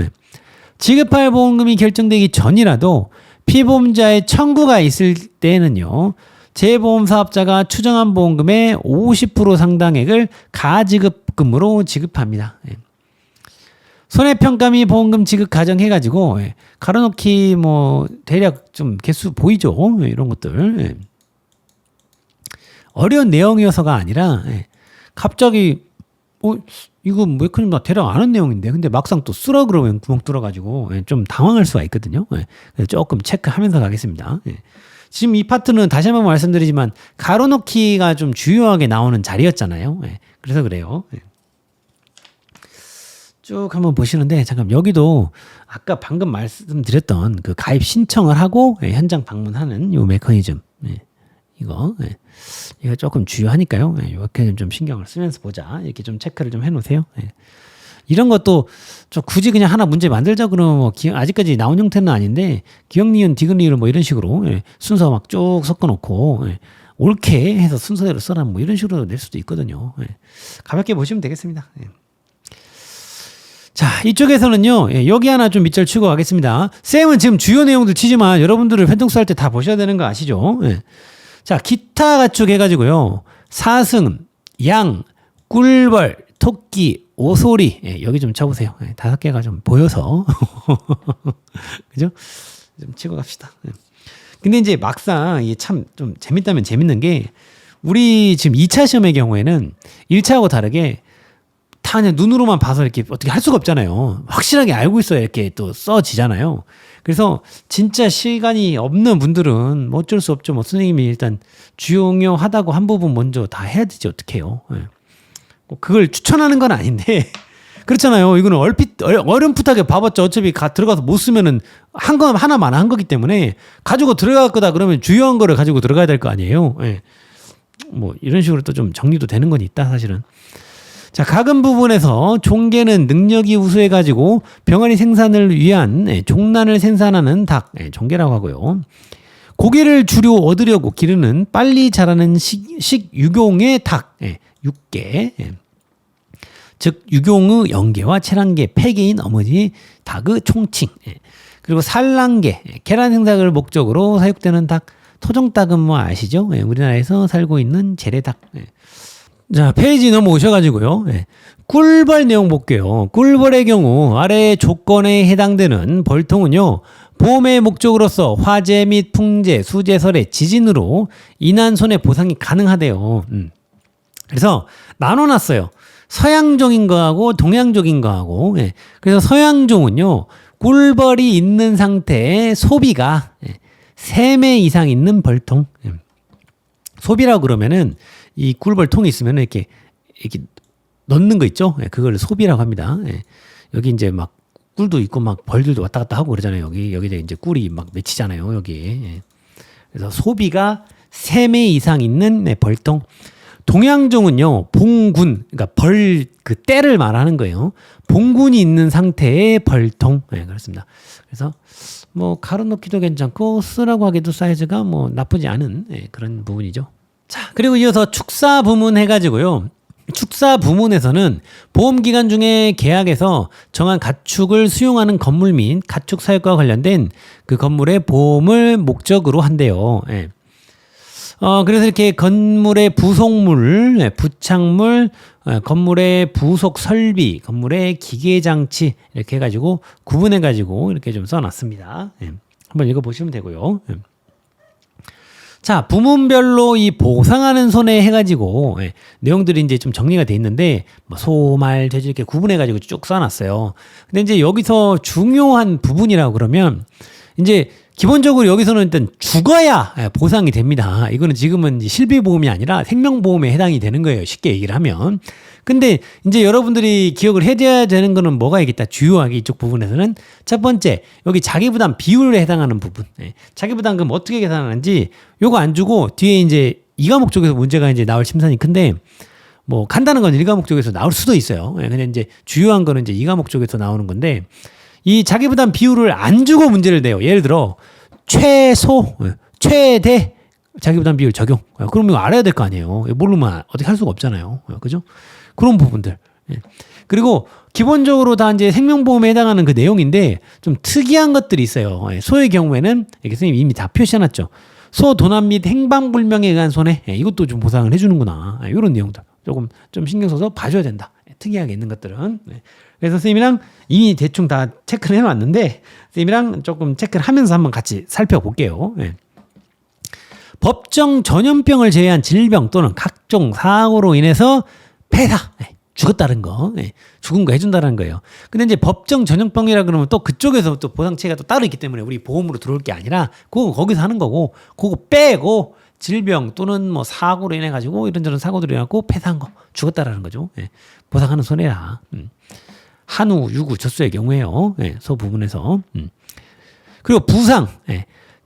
지급할 보험금이 결정되기 전이라도 피보험자의 청구가 있을 때는요, 재보험 사업자가 추정한 보험금의 50% 상당액을 가지급금으로 지급합니다. 손해평가 및 보험금 지급 가정 해가지고 가로놓기 뭐 대략 좀 개수 보이죠? 이런 것들 어려운 내용이어서가 아니라 갑자기 이거 메커니즘 나 대략 아는 내용인데 근데 막상 또 쓰라 그러면 구멍 뚫어가지고 좀 당황할 수가 있거든요. 그래서 조금 체크하면서 가겠습니다. 지금 이 파트는 다시 한번 말씀드리지만 가로놓기가 좀 주요하게 나오는 자리였잖아요. 그래서 그래요. 쭉 한번 보시는데 잠깐 여기도 아까 방금 말씀드렸던 그 가입 신청을 하고 현장 방문하는 요 메커니즘 이거 조금 주요하니까요. 이렇게 좀 신경을 쓰면서 보자. 이렇게 좀 체크를 좀 해놓으세요. 이런 것도 좀 굳이 그냥 하나 문제 만들자 그러면 뭐 아직까지 나온 형태는 아닌데 기억 니은 디귿 리을 뭐 이런 식으로 순서 막 쭉 섞어놓고 옳게 해서 순서대로 써라 뭐 이런 식으로 낼 수도 있거든요. 가볍게 보시면 되겠습니다. 자, 이쪽에서는요, 여기 하나 좀 밑줄 치고 가겠습니다. 쌤은 지금 주요 내용들 치지만 여러분들을 회동수 할 때 다 보셔야 되는 거 아시죠? 자, 기타 가축 해가지고요, 사슴, 양, 꿀벌, 토끼, 오소리, 여기 좀 쳐보세요. 5개가 좀 보여서. 그죠? 좀 치고 갑시다. 근데 이제 막상 이게 참 좀 재밌다면 재밌는 게, 우리 지금 2차 시험의 경우에는 1차하고 다르게 다 그냥 눈으로만 봐서 이렇게 어떻게 할 수가 없잖아요. 확실하게 알고 있어야 이렇게 또 써지잖아요. 그래서 진짜 시간이 없는 분들은 뭐 어쩔 수 없죠. 뭐 선생님이 일단 중요하다고 한 부분 먼저 다 해야 되지 어떡해요. 그걸 추천하는 건 아닌데 그렇잖아요. 이거는 어렴풋하게 봐봤자 어차피 들어가서 못 쓰면은 한 거 하나만 한 거기 때문에 가지고 들어갈 거다 그러면 주요한 거를 가지고 들어가야 될 거 아니에요. 뭐 이런 식으로 또 좀 정리도 되는 건 있다 사실은. 자, 각은 부분에서 종계는 능력이 우수해가지고 병아리 생산을 위한 종란을 생산하는 닭, 종계라고 하고요. 고기를 주로 얻으려고 기르는 빨리 자라는 식유경의 닭, 육계. 즉 유경의 영계와 체란계, 폐계인 어머니 닭의 총칭. 그리고 산란계, 계란 생산을 목적으로 사육되는 닭, 토종닭은 뭐 아시죠? 우리나라에서 살고 있는 재래닭. 자, 페이지 넘어오셔가지고요. 꿀벌 내용 볼게요. 꿀벌의 경우 아래 조건에 해당되는 벌통은요. 보험의 목적으로서 화재 및 풍재, 수재설의 지진으로 인한 손해 보상이 가능하대요. 그래서 나눠놨어요. 서양종인 거하고 동양종인 거하고. 예. 그래서 서양종은요. 꿀벌이 있는 상태의 소비가 3매 이상 있는 벌통. 소비라고 그러면은 이 꿀벌통이 있으면 이렇게 넣는 거 있죠? 예, 그걸 소비라고 합니다. 예. 여기 이제 막 꿀도 있고 막 벌들도 왔다 갔다 하고 그러잖아요. 여기 이제 꿀이 막 맺히잖아요. 여기. 예. 그래서 소비가 3매 이상 있는 벌통. 동양종은요, 봉군, 그러니까 그 때를 말하는 거예요. 봉군이 있는 상태의 벌통. 네, 그렇습니다. 그래서 뭐 가로놓기도 괜찮고 쓰라고 하기도 사이즈가 뭐 나쁘지 않은 그런 부분이죠. 자, 그리고 이어서 축사 부문 해가지고요. 축사 부문에서는 보험 기간 중에 계약에서 정한 가축을 수용하는 건물 및 가축 사육과 관련된 그 건물의 보험을 목적으로 한대요. 예. 그래서 이렇게 건물의 부속물, 부착물, 건물의 부속 설비, 건물의 기계 장치 이렇게 해가지고 구분해가지고 이렇게 좀 써놨습니다. 예. 한번 읽어보시면 되고요. 예. 자, 부문별로 이 보상하는 손해 해가지고 내용들이 이제 좀 정리가 돼 있는데 소, 말, 돼지 이렇게 구분해가지고 쭉 써놨어요. 근데 이제 여기서 중요한 부분이라고 그러면 이제 기본적으로 여기서는 일단 죽어야 보상이 됩니다. 이거는 지금은 실비보험이 아니라 생명보험에 해당이 되는 거예요. 쉽게 얘기를 하면. 근데 이제 여러분들이 기억을 해줘야 되는 거는 뭐가 있겠다. 주요하게 이쪽 부분에서는 첫 번째, 여기 자기부담 비율에 해당하는 부분. 자기부담금 어떻게 계산하는지 요거 안 주고 뒤에 이제 2과목 쪽에서 문제가 이제 나올 심산이 큰데 뭐 간단한 건 1과목 쪽에서 나올 수도 있어요. 근데 이제 주요한 거는 이제 2과목 쪽에서 나오는 건데 이 자기부담 비율을 안 주고 문제를 내요. 예를 들어 최소, 최대 자기부담 비율 적용. 그럼 이거 알아야 될 거 아니에요. 모르면 어떻게 할 수가 없잖아요. 그죠? 그런 부분들. 그리고 기본적으로 다 이제 생명보험에 해당하는 그 내용인데 좀 특이한 것들이 있어요. 소의 경우에는 이렇게 선생님이 이미 다 표시해놨죠. 소 도난 및 행방불명에 의한 손해. 이것도 좀 보상을 해주는구나. 이런 내용들 조금 좀 신경 써서 봐줘야 된다. 특이하게 있는 것들은. 그래서 선생님이랑 이미 대충 다 체크를 해놨는데 선생님이랑 조금 체크를 하면서 한번 같이 살펴볼게요. 법정 전염병을 제외한 질병 또는 각종 사고로 인해서 폐사, 죽었다는 거, 죽은 거 해준다는 거예요. 근데 이제 법정 전염병이라 그러면 또 그쪽에서 또 보상체가 또 따로 있기 때문에 우리 보험으로 들어올 게 아니라 그거 거기서 하는 거고 그거 빼고 질병 또는 뭐 사고로 인해 가지고 이런저런 사고들이 일어나고 폐사한 거 죽었다라는 거죠. 보상하는 손해라. 한우, 유구, 젖소의 경우에요. 소 부분에서. 그리고 부상,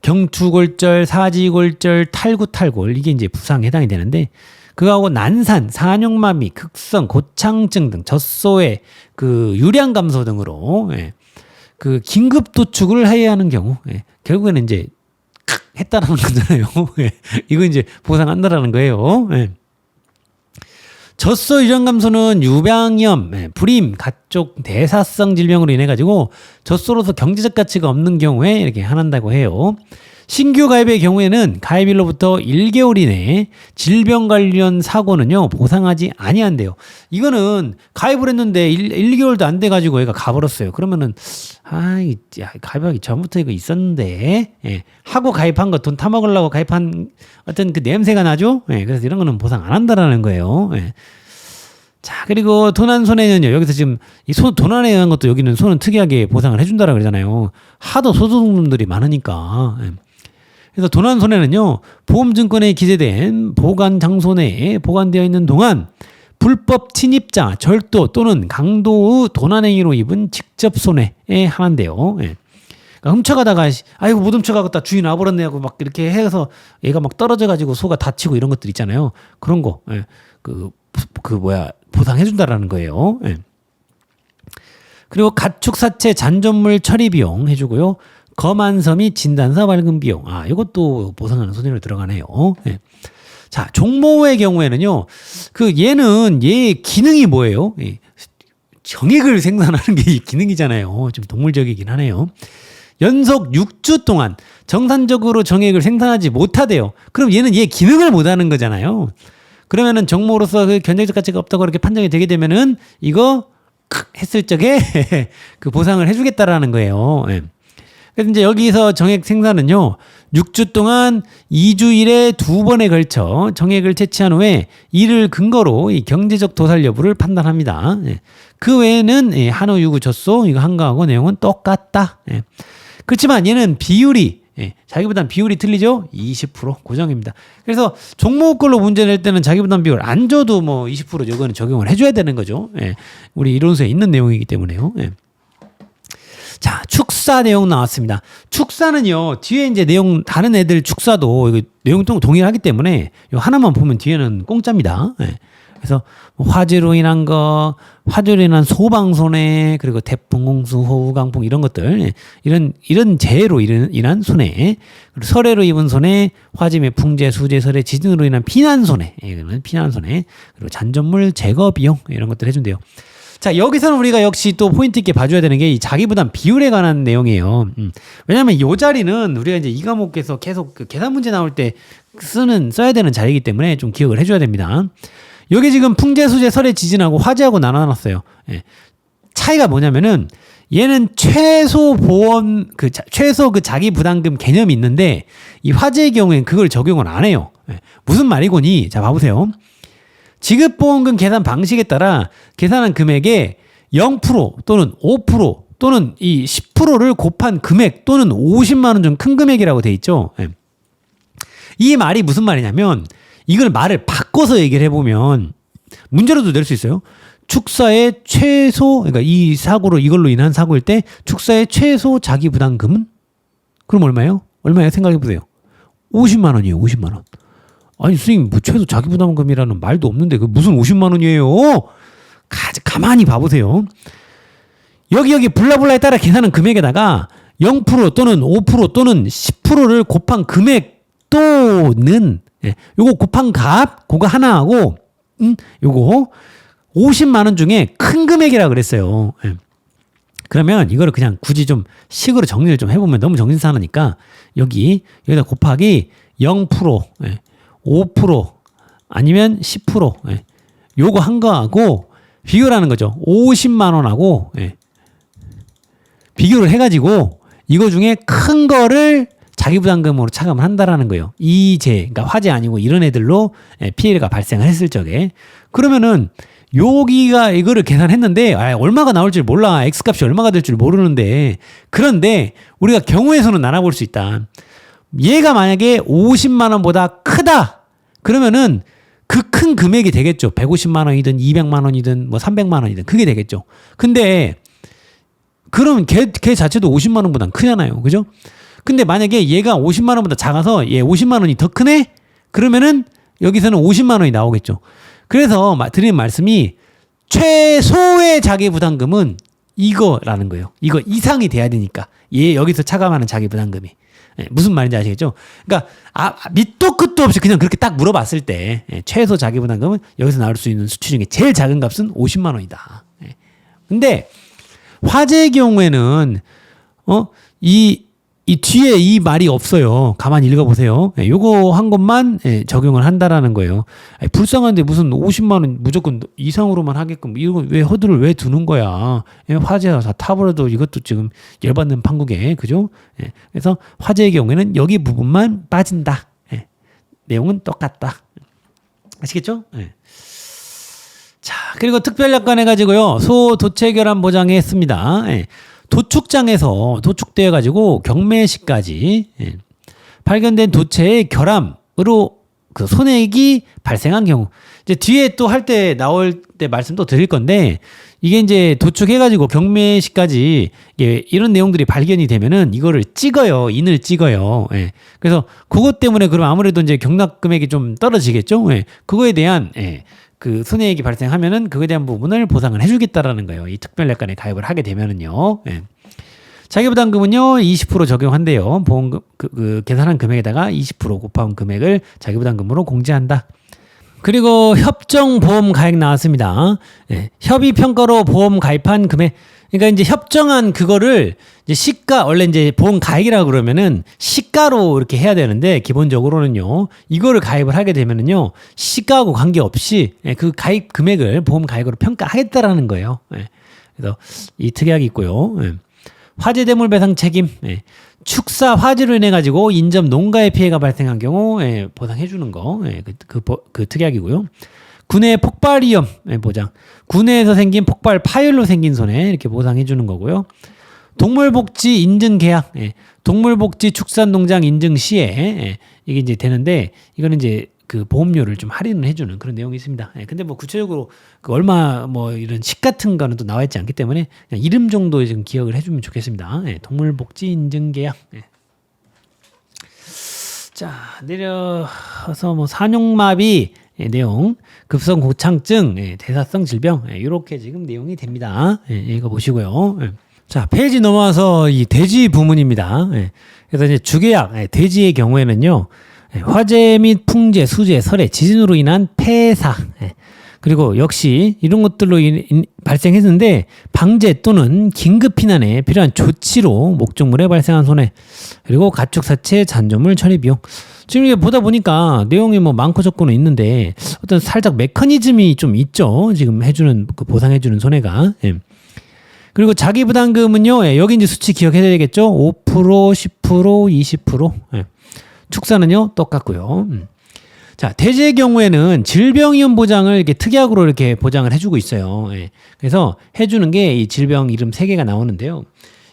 경추골절, 사지골절, 탈구, 이게 이제 부상에 해당이 되는데 그거하고 난산, 산육마비, 극성, 고창증 등 젖소의 그 유량 감소 등으로 그 긴급 도축을 해야 하는 경우 결국에는 이제 했다라는 거잖아요. 이거 이제 보상한다라는 거예요. 젖소 유량 감소는 유방염, 불임, 가족 대사성 질병으로 인해 가지고 젖소로서 경제적 가치가 없는 경우에 이렇게 한다고 해요. 신규 가입의 경우에는 가입일로부터 1개월 이내에 질병 관련 사고는요 보상하지 아니한대요. 이거는 가입을 했는데 1개월도 안 돼가지고 얘가 가버렸어요. 그러면은 가입하기 전부터 이거 있었는데 하고 가입한 거 돈 타먹으려고 가입한 어떤 그 냄새가 나죠. 그래서 이런 거는 보상 안 한다라는 거예요. 자, 그리고 도난 손해는요. 여기서 지금 이 도난에 의한 것도 여기는 소는 특이하게 보상을 해준다라고 그러잖아요. 하도 소득놈들이 많으니까. 그래서 도난 손해는요. 보험증권에 기재된 보관 장소 내에 보관되어 있는 동안 불법 침입자, 절도 또는 강도의 도난 행위로 입은 직접 손해에 한한대요. 그러니까 훔쳐가다가 아이고 못 훔쳐가겠다 주인 와버렸네 하고 막 이렇게 해서 얘가 막 떨어져가지고 소가 다치고 이런 것들 있잖아요. 그런 거 보상해준다라는 거예요. 그리고 가축 사체 잔존물 처리 비용 해주고요. 검안서 및 진단서 발급 비용. 이것도 보상하는 손해로 들어가네요. 자, 종모의 경우에는요. 얘의 기능이 뭐예요? 정액을 생산하는 게 기능이잖아요. 좀 동물적이긴 하네요. 연속 6주 동안 정상적으로 정액을 생산하지 못하대요. 그럼 얘는 얘 기능을 못하는 거잖아요. 그러면은 정모로서 그 경제적 가치가 없다고 그렇게 판정이 되게 되면은 이거 했을 적에 그 보상을 해주겠다라는 거예요. 예. 그래서 이제 여기서 정액 생산은요, 6주 동안 2주일에 2번에 걸쳐 정액을 채취한 후에 이를 근거로 이 경제적 도살 여부를 판단합니다. 예. 그 외에는 예, 한우 유구 젖소 이거 한 거하고 내용은 똑같다. 예. 그렇지만 얘는 비율이 예, 자기부담 비율이 틀리죠? 20% 고정입니다. 그래서 종목별로 문제 낼 때는 자기부담 비율 안 줘도 뭐 20% 이거는 적용을 해줘야 되는 거죠. 예, 우리 이론서에 있는 내용이기 때문에요. 예. 자, 축사 내용 나왔습니다. 축사는요, 뒤에 이제 내용, 다른 애들 축사도 이거 내용 동일하기 때문에 요 하나만 보면 뒤에는 공짜입니다. 예. 그래서 화재로 인한 거, 화재로 인한 소방손해, 그리고 태풍, 홍수, 호우, 강풍 이런 것들, 예. 이런 재해로 인한 손해, 그리고 설해로 입은 손해, 화재매, 풍재, 수재, 설해, 지진으로 인한 피난 손해, 이거는 피난 손해, 그리고 잔존물 제거 비용 이런 것들 해준대요. 자, 여기서는 우리가 역시 또 포인트 있게 봐줘야 되는 게 이 자기부담 비율에 관한 내용이에요. 왜냐면 이 자리는 우리가 이제 이 과목에서 계속 그 계산 문제 나올 때 써야 되는 자리이기 때문에 좀 기억을 해줘야 됩니다. 여기 지금 풍재, 수재, 설해, 지진하고 화재하고 나눠놨어요. 예. 차이가 뭐냐면은 얘는 최소 보험, 최소 자기 부담금 개념이 있는데 이 화재의 경우에는 그걸 적용을 안 해요. 예. 무슨 말이고니? 자, 봐보세요. 지급보험금 계산 방식에 따라 계산한 금액에 0% 또는 5% 또는 이 10%를 곱한 금액 또는 50만 원 좀 큰 금액이라고 돼 있죠. 예. 이 말이 무슨 말이냐면 이걸 말을 바꿔서 얘기를 해보면 문제로도 낼 수 있어요. 축사의 최소, 그러니까 이 사고로 이걸로 인한 사고일 때 축사의 최소 자기부담금은 그럼 얼마예요? 얼마예요? 생각해보세요. 50만 원이에요. 50만 원. 아니 선생님 뭐 최소 자기부담금이라는 말도 없는데 그 무슨 50만 원이에요? 가만히 봐보세요. 여기 블라블라에 따라 계산한 금액에다가 0% 또는 5% 또는 10%를 곱한 금액 또는 요거 곱한 값 그거 하나하고 요거 50만 원 중에 큰 금액이라 그랬어요. 그러면 이거를 그냥 굳이 좀 식으로 정리를 좀 해보면 너무 정신사나니까 여기다 곱하기 0% 5% 아니면 10% 요거 한 거하고 비교를 거죠. 50만 원하고 비교를 해가지고 이거 중에 큰 거를 자기부담금으로 차감을 한다라는 거예요. 그러니까 화재 아니고 이런 애들로 피해가 발생을 했을 적에 그러면은 여기가 이거를 계산했는데 얼마가 나올 줄 몰라. X값이 얼마가 될 줄 모르는데 그런데 우리가 경우에서는 나눠볼 수 있다. 얘가 만약에 50만 원보다 크다. 그러면은 그 큰 금액이 되겠죠. 150만 원이든 200만 원이든 뭐 300만 원이든 그게 되겠죠. 근데 그럼 걔 자체도 50만 원보단 크잖아요. 그죠? 근데 만약에 얘가 50만 원보다 작아서 얘 50만 원이 더 크네? 그러면은 여기서는 50만 원이 나오겠죠. 그래서 드리는 말씀이 최소의 자기부담금은 이거라는 거예요. 이거 이상이 돼야 되니까. 얘 여기서 차감하는 자기부담금이. 무슨 말인지 아시겠죠? 그러니까 밑도 끝도 없이 그냥 그렇게 딱 물어봤을 때 최소 자기부담금은 여기서 나올 수 있는 수치 중에 제일 작은 값은 50만 원이다. 근데 화재의 경우에는 이 뒤에 이 말이 없어요. 가만히 읽어보세요. 요거 한 것만 적용을 한다라는 거예요. 불쌍한데 무슨 50만 원 무조건 이상으로만 하게끔 이건 왜 허들을 왜 두는 거야? 화재가 다 타버려도 이것도 지금 열받는 판국에 그죠? 그래서 화재의 경우에는 여기 부분만 빠진다. 내용은 똑같다. 아시겠죠? 자, 그리고 특별약관 해가지고요. 소 도체 결함 보장에 했습니다. 도축장에서 도축되어 가지고 경매시까지 발견된 도체의 결함으로 그 손해액이 발생한 경우 이제 뒤에 또 할 때 나올 때 말씀 또 드릴 건데 이게 이제 도축해 가지고 경매시까지 이런 내용들이 발견이 되면은 이거를 찍어요. 인을 찍어요. 그래서 그것 때문에 그럼 아무래도 이제 경락 금액이 좀 떨어지겠죠. 그거에 대한 그 손해액이 발생하면은 그거에 대한 부분을 보상을 해주겠다라는 거예요. 이 특별약관에 가입을 하게 되면은요. 자기부담금은요 20% 적용한대요. 보험금 계산한 금액에다가 20% 곱한 금액을 자기부담금으로 공제한다. 그리고 협정보험 가액 나왔습니다. 협의 평가로 보험 가입한 금액 그러니까 이제 협정한 그거를 이제 시가 원래 이제 보험 가입이라고 그러면은 시가로 이렇게 해야 되는데 기본적으로는요. 이거를 가입을 하게 되면은요. 시가하고 관계없이 그 가입 금액을 보험 가입으로 평가하겠다라는 거예요. 그래서 이 특약이 있고요. 화재 대물 배상 책임. 축사 화재로 인해 가지고 인접 농가의 피해가 발생한 경우 보상해 주는 거. 그 특약이고요. 군내 폭발 위험 보장. 군내에서 생긴 폭발 파열로 생긴 손해 이렇게 보상해 주는 거고요. 동물복지 인증 계약. 동물복지 축산농장 인증 시에 이게 이제 되는데 이거는 이제 그 보험료를 좀 할인을 해주는 그런 내용이 있습니다. 근데 뭐 구체적으로 그 얼마 뭐 이런 식 같은 거는 또 나와 있지 않기 때문에 그냥 이름 정도 지금 기억을 해주면 좋겠습니다. 동물복지 인증 계약. 자, 내려서 뭐 산용마비 내용, 급성 고창증, 대사성 질병 이렇게 지금 내용이 됩니다. 이거 보시고요. 자, 페이지 넘어와서 이 돼지 부문입니다. 그래서 이제 주계약 돼지의 경우에는요. 화재 및 풍재, 수재, 설해, 지진으로 인한 폐사 그리고 역시 이런 것들로 발생했는데 방제 또는 긴급 피난에 필요한 조치로 목적물에 발생한 손해 그리고 가축 사체 잔조물 처리 비용 지금 이게 보다 보니까 내용이 뭐 많고 적고는 있는데 어떤 살짝 메커니즘이 좀 있죠. 지금 해주는 그 보상해주는 손해가. 그리고 자기 부담금은요. 여기 이제 수치 기억해야 되겠죠. 5%, 10%, 20%. 축사는요 똑같고요. 자, 돼지의 경우에는 질병위험 보장을 이렇게 특약으로 이렇게 보장을 해주고 있어요. 그래서 해주는 게 이 질병 이름 3개가 나오는데요.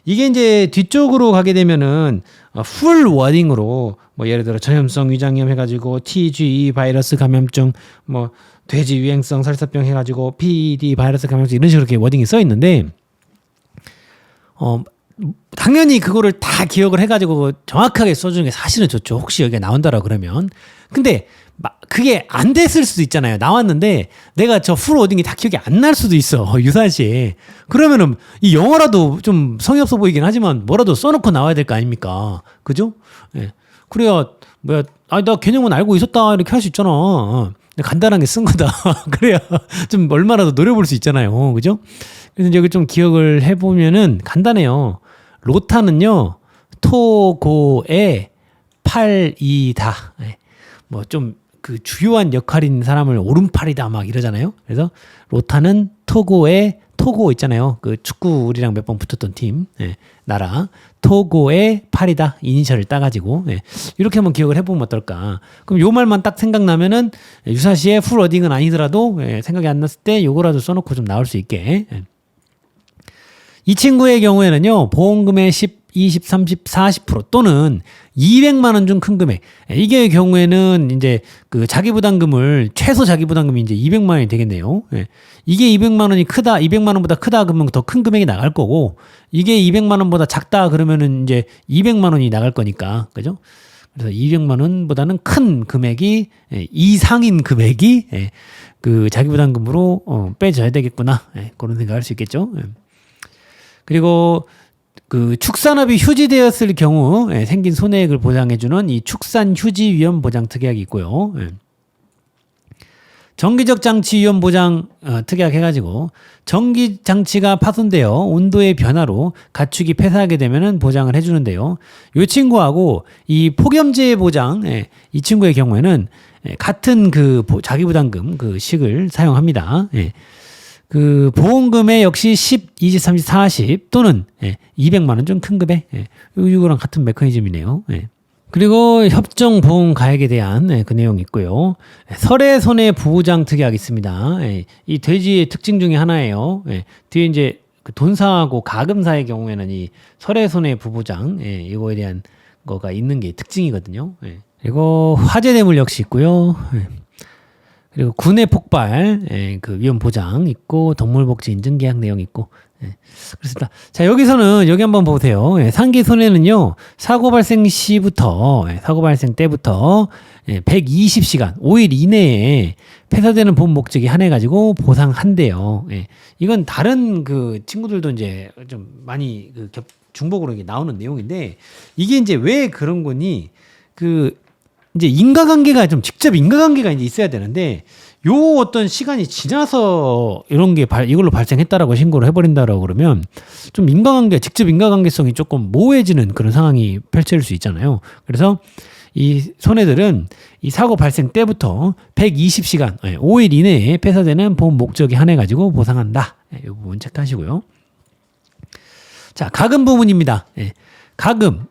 이게 이제 뒤쪽으로 가게 되면은 풀 워딩으로 뭐 예를 들어 전염성 위장염 해가지고 TGE 바이러스 감염증 뭐 돼지 유행성 설사병 해가지고 PD 바이러스 감염증 이런 식으로 이렇게 워딩이 써 있는데 당연히 그거를 다 기억을 해가지고 정확하게 써주는 게 사실은 좋죠. 혹시 여기가 나온다라 그러면. 근데 그게 안 됐을 수도 있잖아요. 나왔는데 내가 저 풀 워딩이 다 기억이 안 날 수도 있어. 유사시. 그러면은 이 영어라도 좀 성의 없어 보이긴 하지만 뭐라도 써놓고 나와야 될 거 아닙니까? 그죠? 그래야 뭐야 나 개념은 알고 있었다 이렇게 할 수 있잖아. 간단하게 쓴 거다. 그래야 좀 얼마나 더 노려볼 수 있잖아요. 그죠? 그래서 여기 좀 기억을 해보면은 간단해요. 로타는요, 토고의 팔이다. 뭐 좀 그 주요한 역할인 사람을 오른팔이다 막 이러잖아요. 그래서 로타는 토고 있잖아요. 그 축구 우리랑 몇 번 붙었던 팀, 나라. 토고의 팔이다. 이니셜을 따가지고. 이렇게 한번 기억을 해보면 어떨까. 그럼 요 말만 딱 생각나면은 유사시에 풀 워딩은 아니더라도 생각이 안 났을 때 요거라도 써놓고 좀 나올 수 있게. 이 친구의 경우에는요, 보험금의 10, 20, 30, 40% 또는 200만 원 중 큰 금액. 이게 경우에는 이제 그 자기부담금을 최소 자기부담금이 이제 200만 원이 되겠네요. 이게 200만 원이 크다, 200만 원보다 크다 그러면 더 큰 금액이 나갈 거고, 이게 200만 원보다 작다 그러면은 이제 200만 원이 나갈 거니까, 그죠? 그래서 200만 원보다는 큰 금액이 이상인 금액이 그 자기부담금으로 빼져야 되겠구나. 그런 생각할 수 있겠죠. 그리고 그 축산업이 휴지되었을 경우 생긴 손해액을 보장해주는 이 축산 휴지 위험 보장 특약이 있고요. 전기적 장치 위험 보장 특약 해가지고 전기 장치가 파손되어 온도의 변화로 가축이 폐사하게 되면은 보장을 해주는데요. 이 친구하고 이 폭염재해 보장 이 친구의 경우에는 같은 그 자기부담금 그 식을 사용합니다. 그 보험금에 역시 10, 20, 30, 40 또는 200만 원 좀 큰 금액 이거랑 같은 메커니즘이네요. 그리고 협정 보험 가액에 대한 그 내용이 있고요. 설해 손해 부보장 특약이 있습니다. 이 돼지의 특징 중에 하나예요. 뒤에 이제 그 돈사하고 가금사의 경우에는 이 설해 손해 부보장 이거에 대한 거가 있는 게 특징이거든요. 그리고 화재 대물 역시 있고요. 그리고 군내 폭발 그 위험 보장 있고 동물복지 인증 계약 내용 있고 그렇습니다. 자, 여기서는 여기 한번 보세요. 상기 손해는요 사고 발생 시부터 사고 발생 때부터 120시간 5일 이내에 폐사되는 본 목적이 한해가지고 보상한대요. 이건 다른 그 친구들도 이제 좀 많이 그 중복으로 이게 나오는 내용인데 이게 이제 왜 그런 거니 그 이제 인과관계가 좀 직접 인과관계가 이제 있어야 되는데 요 어떤 시간이 지나서 이런 게 이걸로 발생했다라고 신고를 해버린다라고 그러면 좀 직접 인과관계성이 조금 모호해지는 그런 상황이 펼쳐질 수 있잖아요. 그래서 이 손해들은 이 사고 발생 때부터 120시간, 5일 이내에 폐사되는 보험 목적에 한해 가지고 보상한다. 이 부분 체크하시고요. 자, 가금 부분입니다. 가금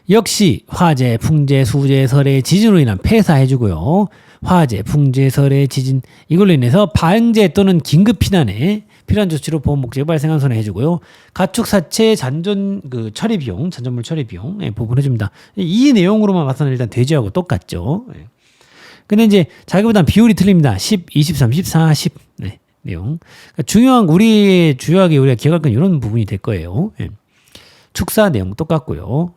역시 화재, 풍재, 수재, 설해, 지진으로 인한 폐사해주고요. 화재, 풍재, 설해, 지진 이걸로 인해서 반재 또는 긴급 피난에 필요한 조치로 보험 목적에 발생한 손해 해주고요. 가축 사체 잔존 처리 비용, 잔존물 처리 비용 부분 해줍니다. 이 내용으로만 봐서는 일단 돼지하고 똑같죠. 근데 이제 자기보다 비율이 틀립니다. 10, 23, 14, 10 내용. 그러니까 중요한 주요하게 우리가 기억할 건 이런 부분이 될 거예요. 축사 내용 똑같고요.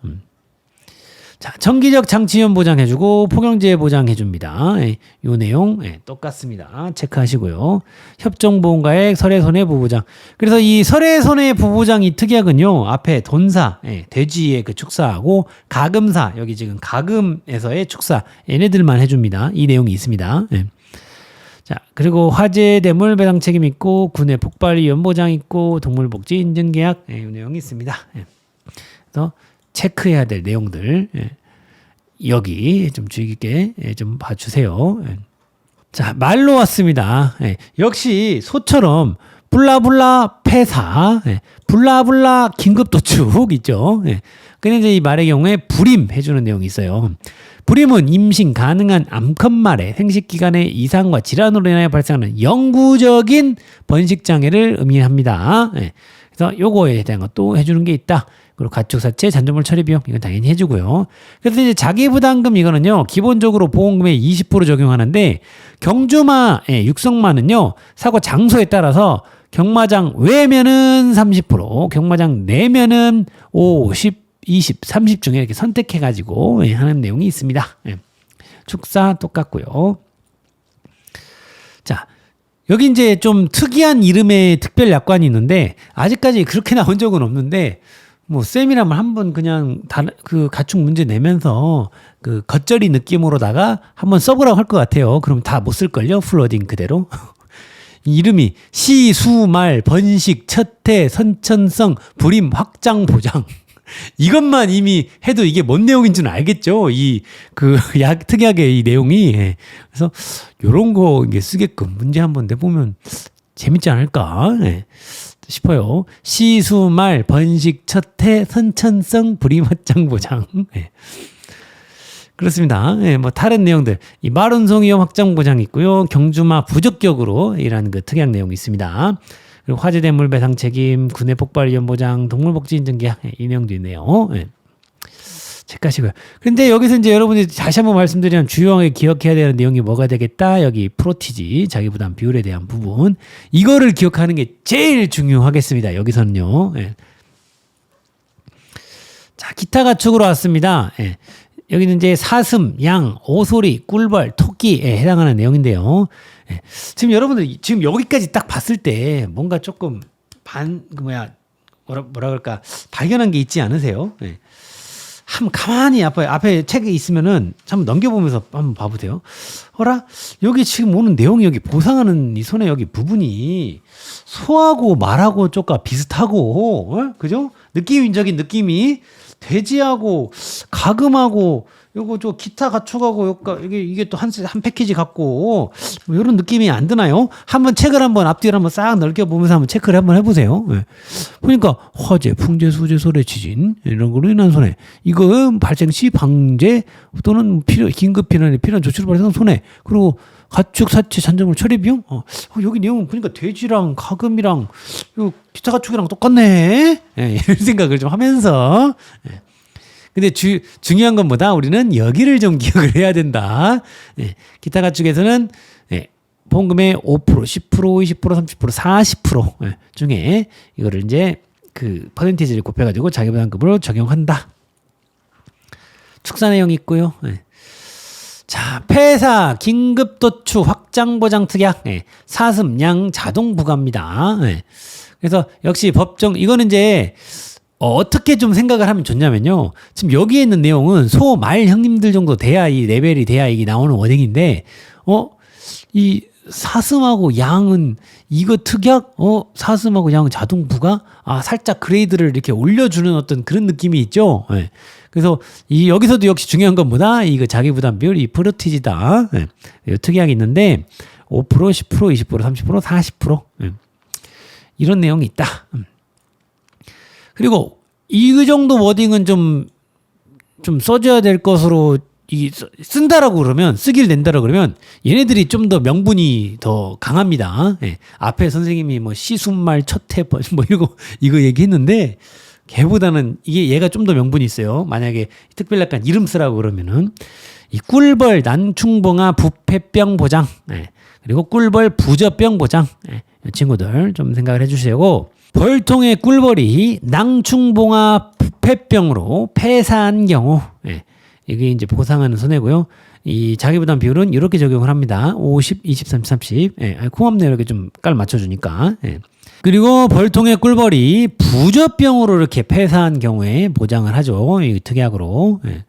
자, 정기적 장치위험 보장해주고 포경재 보장해줍니다. 이 내용 똑같습니다. 체크하시고요. 협정보험가액 설해손해부보장. 그래서 이 설해손해부보장이 특이하군요. 앞에 돈사, 돼지의 그 축사하고 가금사, 여기 지금 가금에서의 축사 얘네들만 해줍니다. 이 내용이 있습니다. 자, 그리고 화재 대물 배상 책임 있고 군의 폭발 위험 보장 있고 동물복지 인증 계약 이 내용이 있습니다. 그래서 체크해야 될 내용들 여기 좀 주의 깊게 좀 봐주세요. 자, 말로 왔습니다. 역시 소처럼 블라블라 폐사, 블라블라 긴급도축 있죠. 근데 이제 이 말의 경우에 불임 해주는 내용이 있어요. 불임은 임신 가능한 암컷 말의 생식기관의 이상과 질환으로 인하여 발생하는 영구적인 번식장애를 의미합니다. 그래서 요거에 대한 것도 해주는 게 있다. 그리고 가축사체, 잔존물 처리 비용 이건 당연히 해주고요. 그래서 이제 자기부담금 이거는요 기본적으로 보험금의 20% 적용하는데 경주마, 육성마는요 사고 장소에 따라서 경마장 외면은 30%, 경마장 내면은 50, 20, 30 중에 이렇게 선택해가지고 하는 내용이 있습니다. 축사 똑같고요. 자. 여기 이제 좀 특이한 이름의 특별 약관이 있는데 아직까지 그렇게 나온 적은 없는데 뭐 쌤이라면 한번 그냥 그 가축 문제 내면서 그 겉절이 느낌으로다가 한번 써보라고 할 것 같아요. 그럼 다 못 쓸걸요? 플로딩 그대로. 이름이 시, 수, 말, 번식, 첫해, 선천성, 불임, 확장, 보장. 이것만 이미 해도 이게 뭔 내용인지는 알겠죠? 특이하게 이 내용이. 그래서 요런 거 이게 쓰게끔 문제 한번 내보면 재밌지 않을까 싶어요. 시, 수, 말, 번식, 첫해, 선천성, 불임, 확장, 보장. 그렇습니다. 뭐 다른 내용들 이 말운송 위험 확장 보장 있고요. 경주마 부적격으로 이라는 그 특이한 내용이 있습니다. 그리고 화재 대물 배상 책임, 군의 폭발 위험 보장, 동물복지 인증 계약 이 내용도 있네요. 체크하시고요. 근데 여기서 이제 여러분들이 다시 한번 말씀드리면 주요하게 기억해야 되는 내용이 뭐가 되겠다. 여기 프로티지 자기부담 비율에 대한 부분 이거를 기억하는 게 제일 중요하겠습니다. 여기서는요. 자, 기타 가축으로 왔습니다. 여기는 이제 사슴, 양, 오소리, 꿀벌, 토끼에 해당하는 내용인데요. 지금 여러분들 지금 여기까지 딱 봤을 때 뭔가 조금 뭐라 그럴까 발견한 게 있지 않으세요? 한번 가만히 앞에 책이 있으면은 한번 넘겨보면서 한번 봐보세요. 어라 여기 지금 오는 내용이 여기 보상하는 이 손에 여기 부분이 소하고 말하고 조금 비슷하고 그죠? 느낌적인 느낌이 돼지하고 가금하고 요거 저 기타 가축하고 이게 또 한 패키지 갖고 뭐 이런 느낌이 안 드나요? 한번 책을 한번 앞뒤를 한번 싹 넓게 보면서 한번 체크를 한번 해보세요. 보니까 화재, 풍재, 수재, 설해, 지진 이런 걸로 인한 손해. 이거 발생 시 방제 또는 긴급 피난에 필요한 조치로 발생한 손해. 그리고 가축 사체 잔존물 처리 비용. 여기 내용은 보니까 돼지랑 가금이랑 요 기타 가축이랑 똑같네. 이런 생각을 좀 하면서. 근데 중요한 건 뭐다? 우리는 여기를 좀 기억을 해야 된다. 기타 가축에서는 보험금의 5%, 10%, 20%, 30%, 40% 중에 이거를 이제 그 퍼센티지를 곱해가지고 자기부담금으로 적용한다. 축사 내용이 있고요. 자, 폐사, 긴급도축, 확장보장 특약, 사슴, 양, 자동 부과입니다. 그래서 역시 법정, 이거는 이제 어떻게 좀 생각을 하면 좋냐면요. 지금 여기에 있는 내용은 소, 말 형님들 정도 돼야 이 레벨이 돼야 이게 나오는 워딩인데, 이 사슴하고 양은 이거 특약? 사슴하고 양 자동 부가? 살짝 그레이드를 이렇게 올려주는 어떤 그런 느낌이 있죠. 예. 그래서 여기서도 역시 중요한 건 뭐다? 이거 자기 부담 비율, 이 프로티지다. 예. 특약이 있는데 5%, 10%, 20%, 30%, 40%. 예. 이런 내용이 있다. 그리고 이 정도 워딩은 좀 써줘야 될 것으로 쓴다라고 그러면, 쓰기를 낸다라고 그러면 얘네들이 좀 더 명분이 더 강합니다. 예. 앞에 선생님이 뭐 시순말 첫해 뭐 이거 얘기했는데 걔보다는 얘가 좀 더 명분이 있어요. 만약에 특별약관 이름 쓰라고 그러면은 이 꿀벌 난충봉화 부패병 보장, 예. 그리고 꿀벌 부저병 보장, 예. 이 친구들 좀 생각을 해주시고, 벌통의 꿀벌이 낭충봉화 부패병으로 폐사한 경우, 예. 이게 이제 보상하는 손해고요. 이 자기부담 비율은 이렇게 적용을 합니다. 50, 20, 30, 30. 예, 고맙네요. 이렇게 좀 깔 맞춰주니까. 예. 그리고 벌통의 꿀벌이 부저병으로 이렇게 폐사한 경우에 보장을 하죠. 이 특약으로. 예.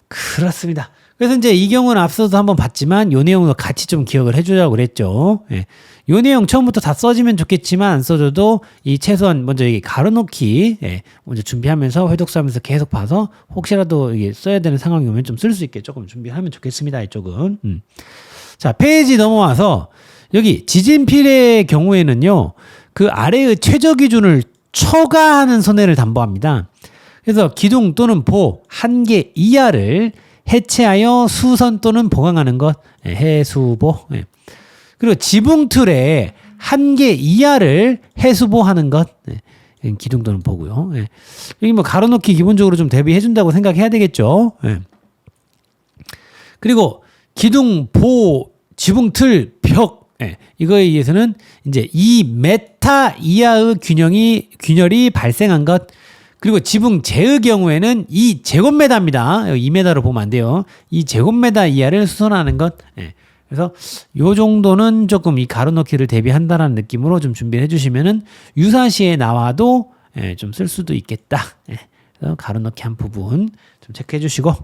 그렇습니다. 그래서 이제 이 경우는 앞서도 한번 봤지만 요 내용도 같이 좀 기억을 해주자고 그랬죠. 예. 요 내용 처음부터 다 써지면 좋겠지만 안 써줘도 이 최소한 먼저 여기 가로놓기, 예, 먼저 준비하면서 회독사하면서 계속 봐서 혹시라도 이게 써야 되는 상황이 오면 좀 쓸 수 있게 조금 준비하면 좋겠습니다. 이쪽은. 자, 페이지 넘어와서 여기 지진필의 경우에는요, 그 아래의 최저 기준을 초과하는 손해를 담보합니다. 그래서 기둥 또는 보 한 개 이하를 해체하여 수선 또는 보강하는 것, 예, 해수보. 예. 그리고 지붕틀에 한 개 이하를 해수보하는 것, 예, 기둥 또는 보고요. 예. 여기 뭐 가로놓기 기본적으로 좀 대비해 준다고 생각해야 되겠죠. 예. 그리고 기둥, 보, 지붕틀, 벽, 예, 이거에 의해서는 이제 2m 이하의 균열이 발생한 것. 그리고 지붕 재의 경우에는 2제곱미터입니다. 2m로 보면 안 돼요. 2제곱미터 이하를 수선하는 것. 예. 그래서 요 정도는 조금 이 가로넣기를 대비한다라는 느낌으로 좀 준비를 해주시면은 유사시에 나와도, 예, 좀 쓸 수도 있겠다. 예. 그래서 가로넣기 한 부분 좀 체크해 주시고.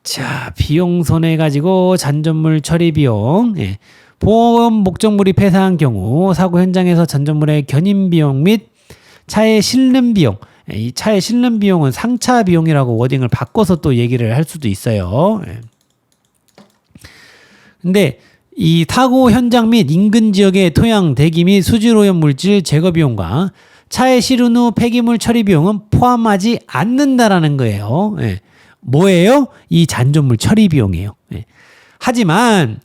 자, 비용 손해 가지고 잔존물 처리 비용. 예. 보험 목적물이 폐사한 경우 사고 현장에서 잔존물의 견인 비용 및 차에 실는 비용. 예. 이 차에 실는 비용은 상차 비용이라고 워딩을 바꿔서 또 얘기를 할 수도 있어요. 예. 근데 이 사고 현장 및 인근 지역의 토양, 대기 및 수질 오염 물질 제거 비용과 차에 실은 후 폐기물 처리 비용은 포함하지 않는다라는 거예요. 예. 뭐예요? 이 잔존물 처리 비용이에요. 예. 하지만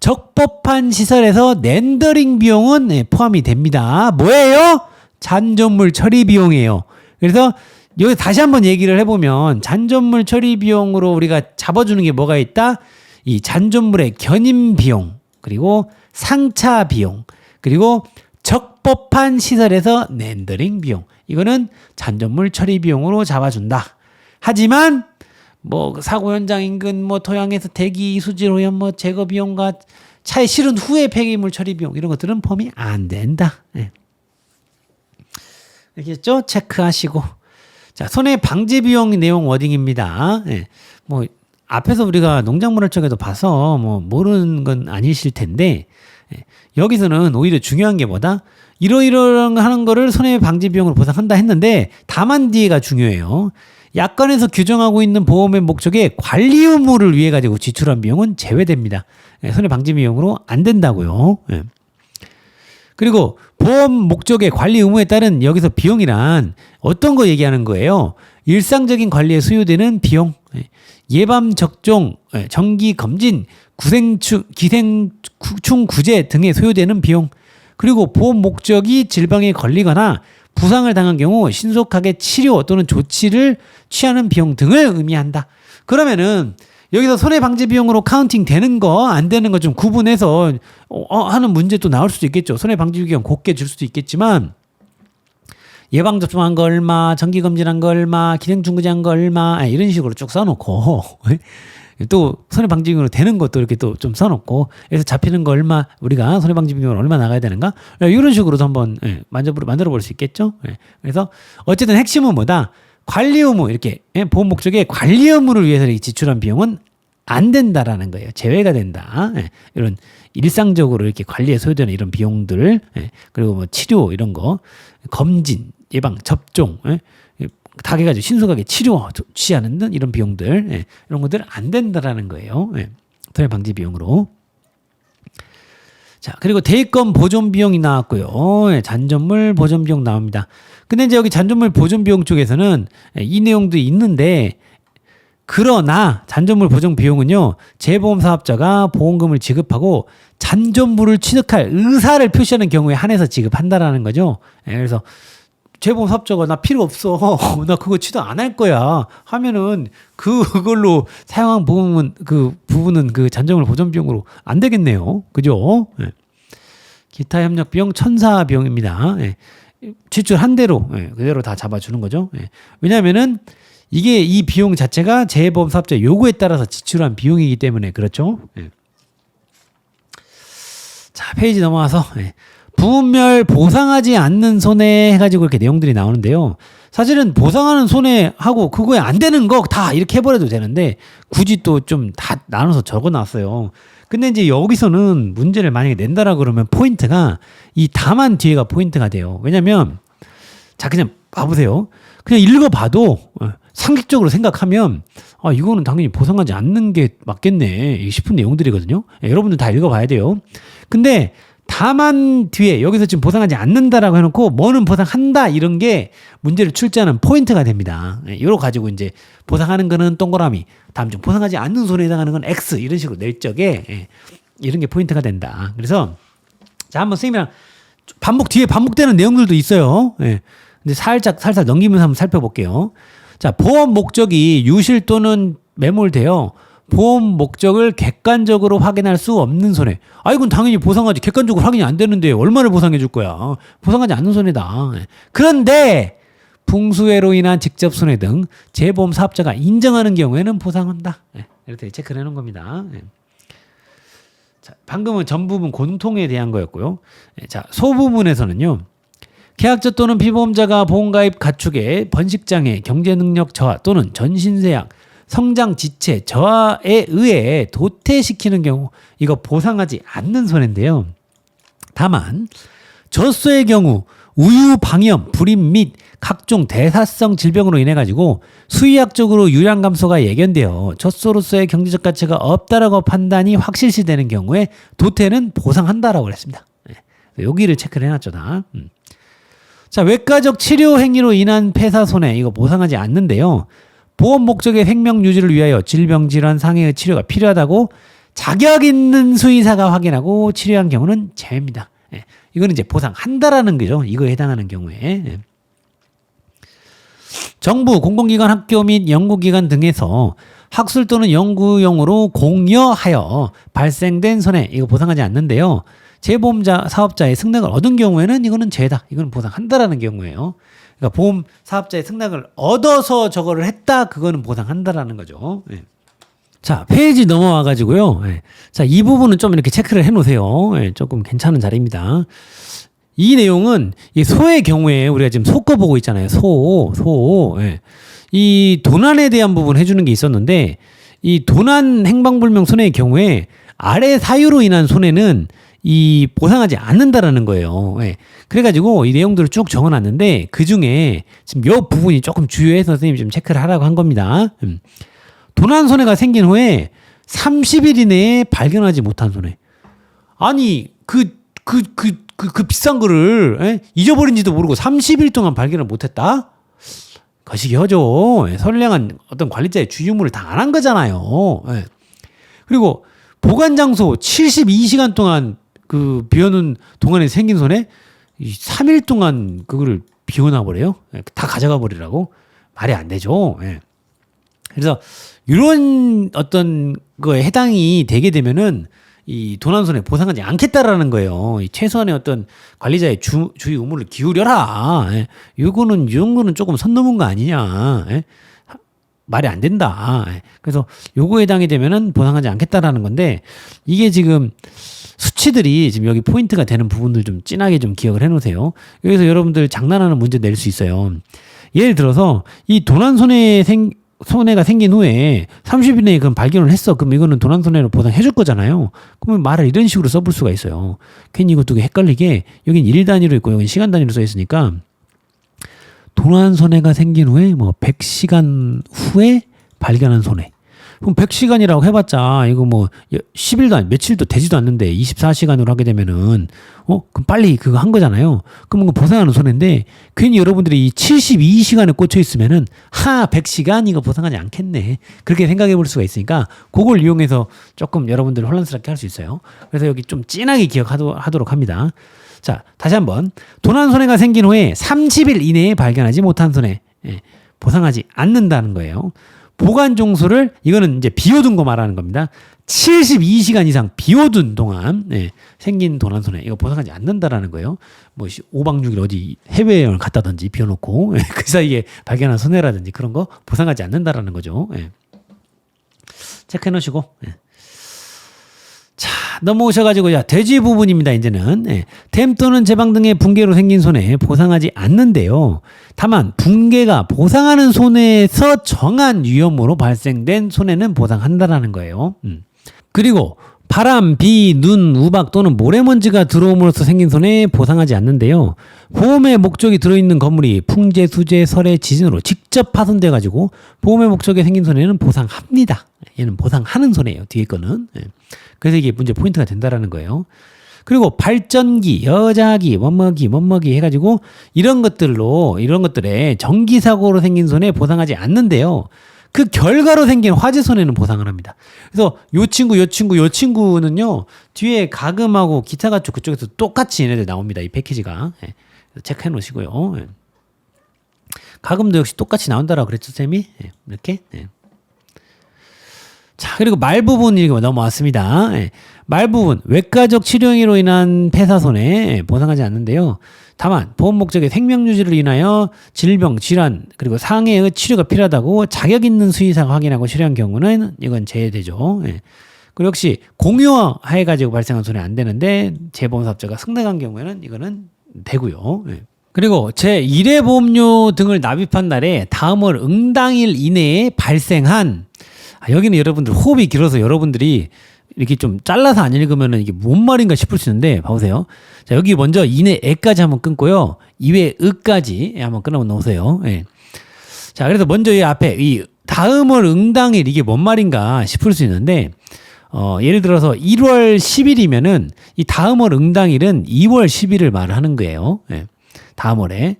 적법한 시설에서 렌더링 비용은, 예, 포함이 됩니다. 뭐예요? 잔존물 처리 비용이에요. 그래서 여기 다시 한번 얘기를 해보면 잔존물 처리 비용으로 우리가 잡아주는 게 뭐가 있다? 이 잔존물의 견인 비용, 그리고 상차 비용, 그리고 적법한 시설에서 렌더링 비용. 이거는 잔존물 처리 비용으로 잡아준다. 하지만 뭐 사고 현장 인근 뭐 토양에서 대기 수질 오염 뭐 제거 비용과 차에 실은 후에 폐기물 처리 비용 이런 것들은 포함이 안 된다. 네. 알겠죠? 체크하시고. 자, 손해 방지 비용 내용 워딩입니다. 네. 뭐 앞에서 우리가 농작물할 적에도 봐서 뭐 모르는 건 아니실 텐데, 예, 여기서는 오히려 중요한 게 뭐다? 이러이러한 하는 거를 손해방지 비용으로 보상한다 했는데 다만 뒤에가 중요해요. 약관에서 규정하고 있는 보험의 목적에 관리 의무를 위해 가지고 지출한 비용은 제외됩니다. 예, 손해방지 비용으로 안 된다고요. 예. 그리고 보험 목적의 관리 의무에 따른 여기서 비용이란 어떤 거 얘기하는 거예요? 일상적인 관리에 수요되는 비용, 예방 접종, 정기 검진, 기생충 구제 등에 소요되는 비용, 그리고 보험 목적이 질병에 걸리거나 부상을 당한 경우 신속하게 치료 또는 조치를 취하는 비용 등을 의미한다. 그러면은 여기서 손해방지 비용으로 카운팅 되는 거, 안 되는 거 좀 구분해서 하는 문제도 나올 수도 있겠죠. 손해방지 비용 곱게 줄 수도 있겠지만 예방접종한 거 얼마, 정기검진한 거 얼마, 기생충구제한 거 얼마, 이런 식으로 쭉 써놓고 또 손해방지비용으로 되는 것도 이렇게 또 좀 써놓고, 그래서 잡히는 거 얼마, 우리가 손해방지비용을 얼마 나가야 되는가, 이런 식으로도 한번 만들어 볼 수 있겠죠. 그래서 어쨌든 핵심은 뭐다? 관리 의무, 이렇게 보험 목적의 관리 의무를 위해서 이렇게 지출한 비용은 안 된다라는 거예요. 제외가 된다. 예, 이런 일상적으로 이렇게 관리에 소요되는 이런 비용들, 예, 그리고 뭐 치료 이런 거, 검진, 예방, 접종, 예, 다 해가지고 신속하게 치료 취하는 등 이런 비용들, 예, 이런 것들 안 된다라는 거예요. 예, 손해 방지 비용으로. 자, 그리고 대입금 보존 비용이 나왔고요. 예, 잔존물 보존 비용 나옵니다. 근데 이제 여기 잔존물 보존 비용 쪽에서는 이 내용도 있는데, 그러나 잔존물 보존 비용은요, 재보험 사업자가 보험금을 지급하고 잔존물을 취득할 의사를 표시하는 경우에 한해서 지급한다라는 거죠. 예, 그래서 재보험 사업자가 나 필요 없어, 나 그거 취득 안 할 거야 하면은 그걸로 사용한 부분은 그 잔존물 보존 비용으로 안 되겠네요. 그죠? 예. 기타 협력 비용 천사 비용입니다. 예. 지출한 대로, 예, 그대로 다 잡아주는 거죠. 예. 왜냐하면은 이게 이 비용 자체가 재보험 사업자 요구에 따라서 지출한 비용이기 때문에 그렇죠. 예. 자, 페이지 넘어와서, 예. 부분별 보상하지 않는 손해 해가지고 이렇게 내용들이 나오는데요. 사실은 보상하는 손해하고 그거에 안 되는 거 다 이렇게 해버려도 되는데 굳이 또 좀 다 나눠서 적어놨어요. 근데 이제 여기서는 문제를 만약에 낸다라 그러면 포인트가 이 다만 뒤에가 포인트가 돼요. 왜냐면 자, 그냥 봐보세요. 그냥 읽어봐도 상식적으로 생각하면 이거는 당연히 보상하지 않는 게 맞겠네 싶은 내용들이거든요. 여러분들 다 읽어봐야 돼요. 근데 다만 뒤에 여기서 지금 보상하지 않는다라고 해놓고 뭐는 보상한다 이런 게 문제를 출제하는 포인트가 됩니다. 이거 가지고 이제 보상하는 거는 동그라미, 다음 중 보상하지 않는 손해에 해당하는 건 X 이런 식으로 낼 적에 이런 게 포인트가 된다. 그래서 자, 한번 선생님이랑 뒤에 반복되는 내용들도 있어요. 근데 살짝 넘기면서 한번 살펴볼게요. 자, 보험 목적이 유실 또는 매몰되어 보험 목적을 객관적으로 확인할 수 없는 손해. 이건 당연히 보상하지. 객관적으로 확인이 안 되는데 얼마를 보상해 줄 거야. 보상하지 않는 손해다. 그런데 풍수해로 인한 직접 손해 등 재보험 사업자가 인정하는 경우에는 보상한다. 이렇게 체크를 해놓은 겁니다. 자, 방금은 전 부분 공통에 대한 거였고요. 자, 소부분에서는요. 계약자 또는 피보험자가 보험가입 가축의 번식장애, 경제능력 저하 또는 전신쇠약, 성장 지체 저하에 의해 도태시키는 경우 이거 보상하지 않는 손해인데요. 다만 젖소의 경우 우유 방염, 불임 및 각종 대사성 질병으로 인해 가지고 수의학적으로 유량 감소가 예견되어 젖소로서의 경제적 가치가 없다라고 판단이 확실시되는 경우에 도태는 보상한다라고 그랬습니다. 여기를 체크를 해놨죠. 다. 자, 외과적 치료 행위로 인한 폐사 손해 이거 보상하지 않는데요. 보험 목적의 생명 유지를 위하여 질병 질환 상해의 치료가 필요하다고 자격 있는 수의사가 확인하고 치료한 경우는 제외입니다. 이거는 이제 보상한다라는 거죠. 이거에 해당하는 경우에. 정부, 공공기관, 학교 및 연구기관 등에서 학술 또는 연구용으로 공여하여 발생된 손해 이거 보상하지 않는데요. 재보험자 사업자의 승낙을 얻은 경우에는 이거는 제외다. 이거는 보상한다라는 경우예요. 그러니까 보험 사업자의 승낙을 얻어서 저거를 했다. 그거는 보상한다라는 거죠. 자, 페이지 넘어와 가지고요. 자, 이 부분은 좀 이렇게 체크를 해 놓으세요. 조금 괜찮은 자리입니다. 이 내용은 이 소의 경우에 우리가 지금 소 거 보고 있잖아요. 소. 이 도난에 대한 부분 해주는 게 있었는데 이 도난 행방불명 손해의 경우에 아래 사유로 인한 손해는 이 보상하지 않는다라는 거예요. 그래가지고 이 내용들을 쭉 적어놨는데 그 중에 지금 이 부분이 조금 주요해서 선생님이 좀 체크를 하라고 한 겁니다. 도난 손해가 생긴 후에 30일 이내에 발견하지 못한 손해. 아니 그 비싼 거를 잊어버린지도 모르고 30일 동안 발견을 못했다? 거시기하죠. 선량한 어떤 관리자의 주유무를 다 안 한 거잖아요. 그리고 보관 장소 72시간 동안 그 비워놓은 동안에 생긴 손해 3일 동안 그거를 비워놔 버려요. 다 가져가 버리라고 말이 안 되죠. 그래서 이런 어떤 거에 해당이 되게 되면은 이 도난 손해 보상하지 않겠다라는 거예요. 이 최소한의 어떤 관리자의 주의 의무를 기울여라. 이런 거는 조금 선 넘은 거 아니냐. 말이 안 된다. 그래서 요거에 해당이 되면은 보상하지 않겠다라는 건데 이게 지금 수치들이 지금 여기 포인트가 되는 부분들 좀 진하게 좀 기억을 해 놓으세요. 여기서 여러분들 장난하는 문제 낼 수 있어요. 예를 들어서 이 도난 손해 손해가 생긴 후에 30일 내에 그럼 발견을 했어. 그럼 이거는 도난손해로 보상해 줄 거잖아요. 그러면 말을 이런 식으로 써볼 수가 있어요. 괜히 이것도 헷갈리게 여긴 일 단위로 있고 여긴 시간 단위로 써 있으니까 도난손해가 생긴 후에 뭐 100시간 후에 발견한 손해. 그럼 100시간이라고 해봤자 이거 뭐 10일도 아니 며칠도 되지도 않는데 24시간으로 하게 되면은 그럼 빨리 그거 한 거잖아요. 그럼 그 보상하는 손해인데 괜히 여러분들이 이 72시간에 꽂혀 있으면은 100시간 이거 보상하지 않겠네. 그렇게 생각해 볼 수가 있으니까 그걸 이용해서 조금 여러분들 혼란스럽게 할 수 있어요. 그래서 여기 좀 진하게 기억하도록 합니다. 자, 다시 한번 도난 손해가 생긴 후에 30일 이내에 발견하지 못한 손해 보상하지 않는다는 거예요. 보관 종소를 이거는 이제 비워둔 거 말하는 겁니다. 72시간 이상 비워둔 동안 생긴 도난 손해 이거 보상하지 않는다라는 거예요. 뭐 5박 6일 어디 해외여행을 갔다든지 비워놓고 그 사이에 발견한 손해라든지 그런 거 보상하지 않는다라는 거죠. 체크해 놓으시고 자, 넘어오셔가지고, 돼지 부분입니다, 이제는. 댐 또는 제방 등의 붕괴로 생긴 손해 보상하지 않는데요. 다만, 붕괴가 보상하는 손해에서 정한 위험으로 발생된 손해는 보상한다라는 거예요. 그리고, 바람, 비, 눈, 우박 또는 모래먼지가 들어옴으로써 생긴 손해 보상하지 않는데요. 보험의 목적이 들어있는 건물이 풍재, 수재, 설해, 지진으로 직접 파손돼가지고 보험의 목적에 생긴 손해는 보상합니다. 얘는 보상하는 손해예요. 뒤에 거는. 그래서 이게 문제 포인트가 된다라는 거예요. 그리고 발전기, 여자기, 뭐뭐기 해가지고 이런 것들에 전기사고로 생긴 손해 보상하지 않는데요. 그 결과로 생긴 화재 손해는 보상을 합니다. 그래서 요 친구는요, 뒤에 가금하고 기타 가축 그쪽에서 똑같이 얘네들 나옵니다. 이 패키지가. 체크해 놓으시고요. 가금도 역시 똑같이 나온다라고 그랬죠, 쌤이? 이렇게. 자, 그리고 말 부분 이거 넘어왔습니다. 말 부분, 외과적 치료행위로 인한 폐사 손해 보상하지 않는데요. 다만 보험 목적의 생명 유지를 인하여 질병, 질환 그리고 상해의 치료가 필요하다고 자격 있는 수의사가 확인하고 치료한 경우는 이건 제외되죠. 그리고 역시 공유해가지고 발생한 손해 안 되는데 재보험사업자가 승낙한 경우에는 이거는 되고요. 그리고 제1회 보험료 등을 납입한 날에 다음월 응당일 이내에 발생한 여기는 여러분들 호흡이 길어서 여러분들이 이렇게 좀 잘라서 안 읽으면 이게 뭔 말인가 싶을 수 있는데 봐보세요. 자, 여기 먼저 이내 에까지 한번 끊고요. 2회 으까지 한번 끊어 놓으세요. 자, 그래서 먼저 이 앞에 이 다음월 응당일 이게 뭔 말인가 싶을 수 있는데 예를 들어서 1월 10일이면은 이 다음월 응당일은 2월 10일을 말하는 거예요. 다음월에.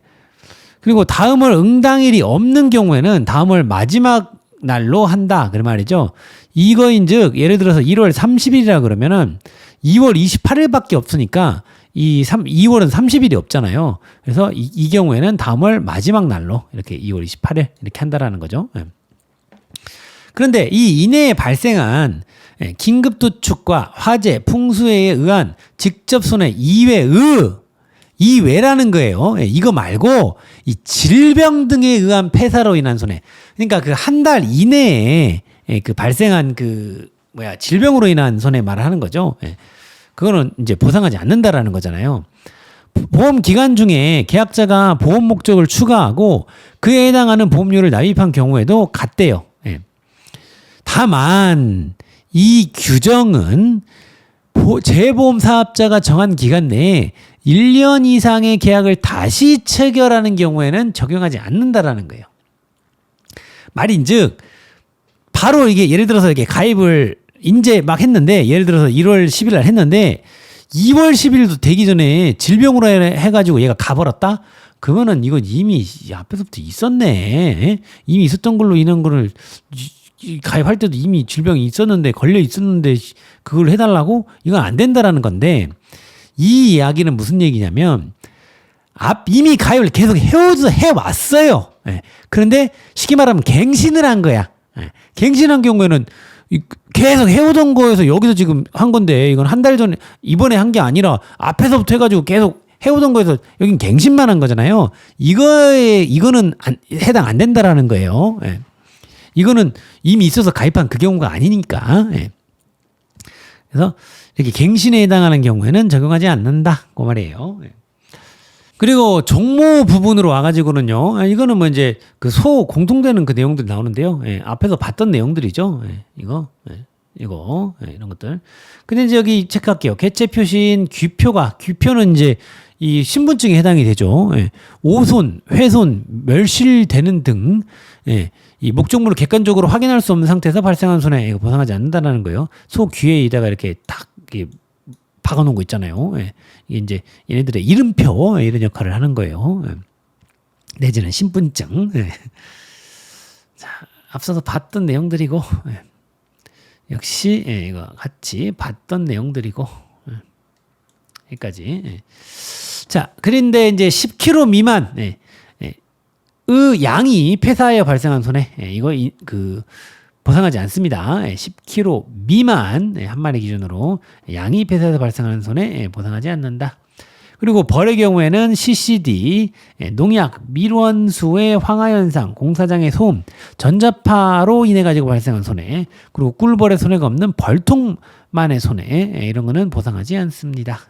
그리고 다음월 응당일이 없는 경우에는 다음월 마지막 날로 한다. 그 말이죠. 이거인즉 예를 들어서 1월 30일이라 그러면은 2월 28일밖에 없으니까 2월은 30일이 없잖아요. 그래서 이 경우에는 다음월 마지막 날로 이렇게 2월 28일 이렇게 한다라는 거죠. 그런데 이 이내에 발생한 긴급 도축과 화재, 풍수해에 의한 직접 손해 이외라는 거예요. 이거 말고 이 질병 등에 의한 폐사로 인한 손해. 그러니까 그 한 달 이내에 그 발생한 질병으로 인한 손해 말을 하는 거죠. 그거는 이제 보상하지 않는다라는 거잖아요. 보험 기간 중에 계약자가 보험 목적을 추가하고 그에 해당하는 보험료를 납입한 경우에도 같대요. 다만 이 규정은 재보험 사업자가 정한 기간 내에 1년 이상의 계약을 다시 체결하는 경우에는 적용하지 않는다라는 거예요. 말인즉 바로 이게 예를 들어서 이렇게 가입을 이제 막 했는데 예를 들어서 1월 10일 날 했는데 2월 10일도 되기 전에 질병으로 해가지고 얘가 가버렸다? 그거는 이건 이미 앞에서부터 있었네. 이미 있었던 걸로 인한 거를 가입할 때도 이미 질병이 있었는데 걸려 있었는데 그걸 해달라고? 이건 안 된다라는 건데 이 이야기는 무슨 얘기냐면 이미 가입을 계속 해왔어요. 그런데 쉽게 말하면 갱신을 한 거야. 갱신한 경우에는 계속 해오던 거에서 여기서 지금 한 건데 이건 한 달 전에 이번에 한 게 아니라 앞에서부터 해가지고 계속 해오던 거에서 여긴 갱신만 한 거잖아요. 이거는 해당 안 된다라는 거예요. 이거는 이미 있어서 가입한 그 경우가 아니니까. 그래서 이렇게 갱신에 해당하는 경우에는 적용하지 않는다. 그 말이에요. 그리고 종모 부분으로 와가지고는요. 이거는 뭐 이제 그 소 공통되는 그 내용들이 나오는데요. 예, 앞에서 봤던 내용들이죠. 예, 이거, 이런 것들. 근데 이제 여기 체크할게요. 개체 표시인 귀표는 이제 이 신분증에 해당이 되죠. 예, 오손, 훼손, 멸실되는 등, 예, 이 목적물을 객관적으로 확인할 수 없는 상태에서 발생한 손해 이거 보상하지 않는다라는 거예요. 소 귀에다가 이렇게 탁 이렇게 박아놓은 거 있잖아요. 예. 이게 이제 얘네들의 이름표 이런 역할을 하는 거예요. 예. 내지는 신분증. 예. 자, 앞서서 봤던 내용들이고 예. 역시 예, 이거 같이 봤던 내용들이고 예. 여기까지. 예. 자, 그런데 이제 10kg 미만. 예. 의 양이 폐사하여 발생한 손해 이거 보상하지 않습니다. 10kg 미만 한 마리 기준으로 양이 폐사해서 발생하는 손해 보상하지 않는다. 그리고 벌의 경우에는 CCD, 농약, 밀원수의 황화현상, 공사장의 소음, 전자파로 인해 가지고 발생한 손해, 그리고 꿀벌의 손해가 없는 벌통만의 손해 이런 거는 보상하지 않습니다.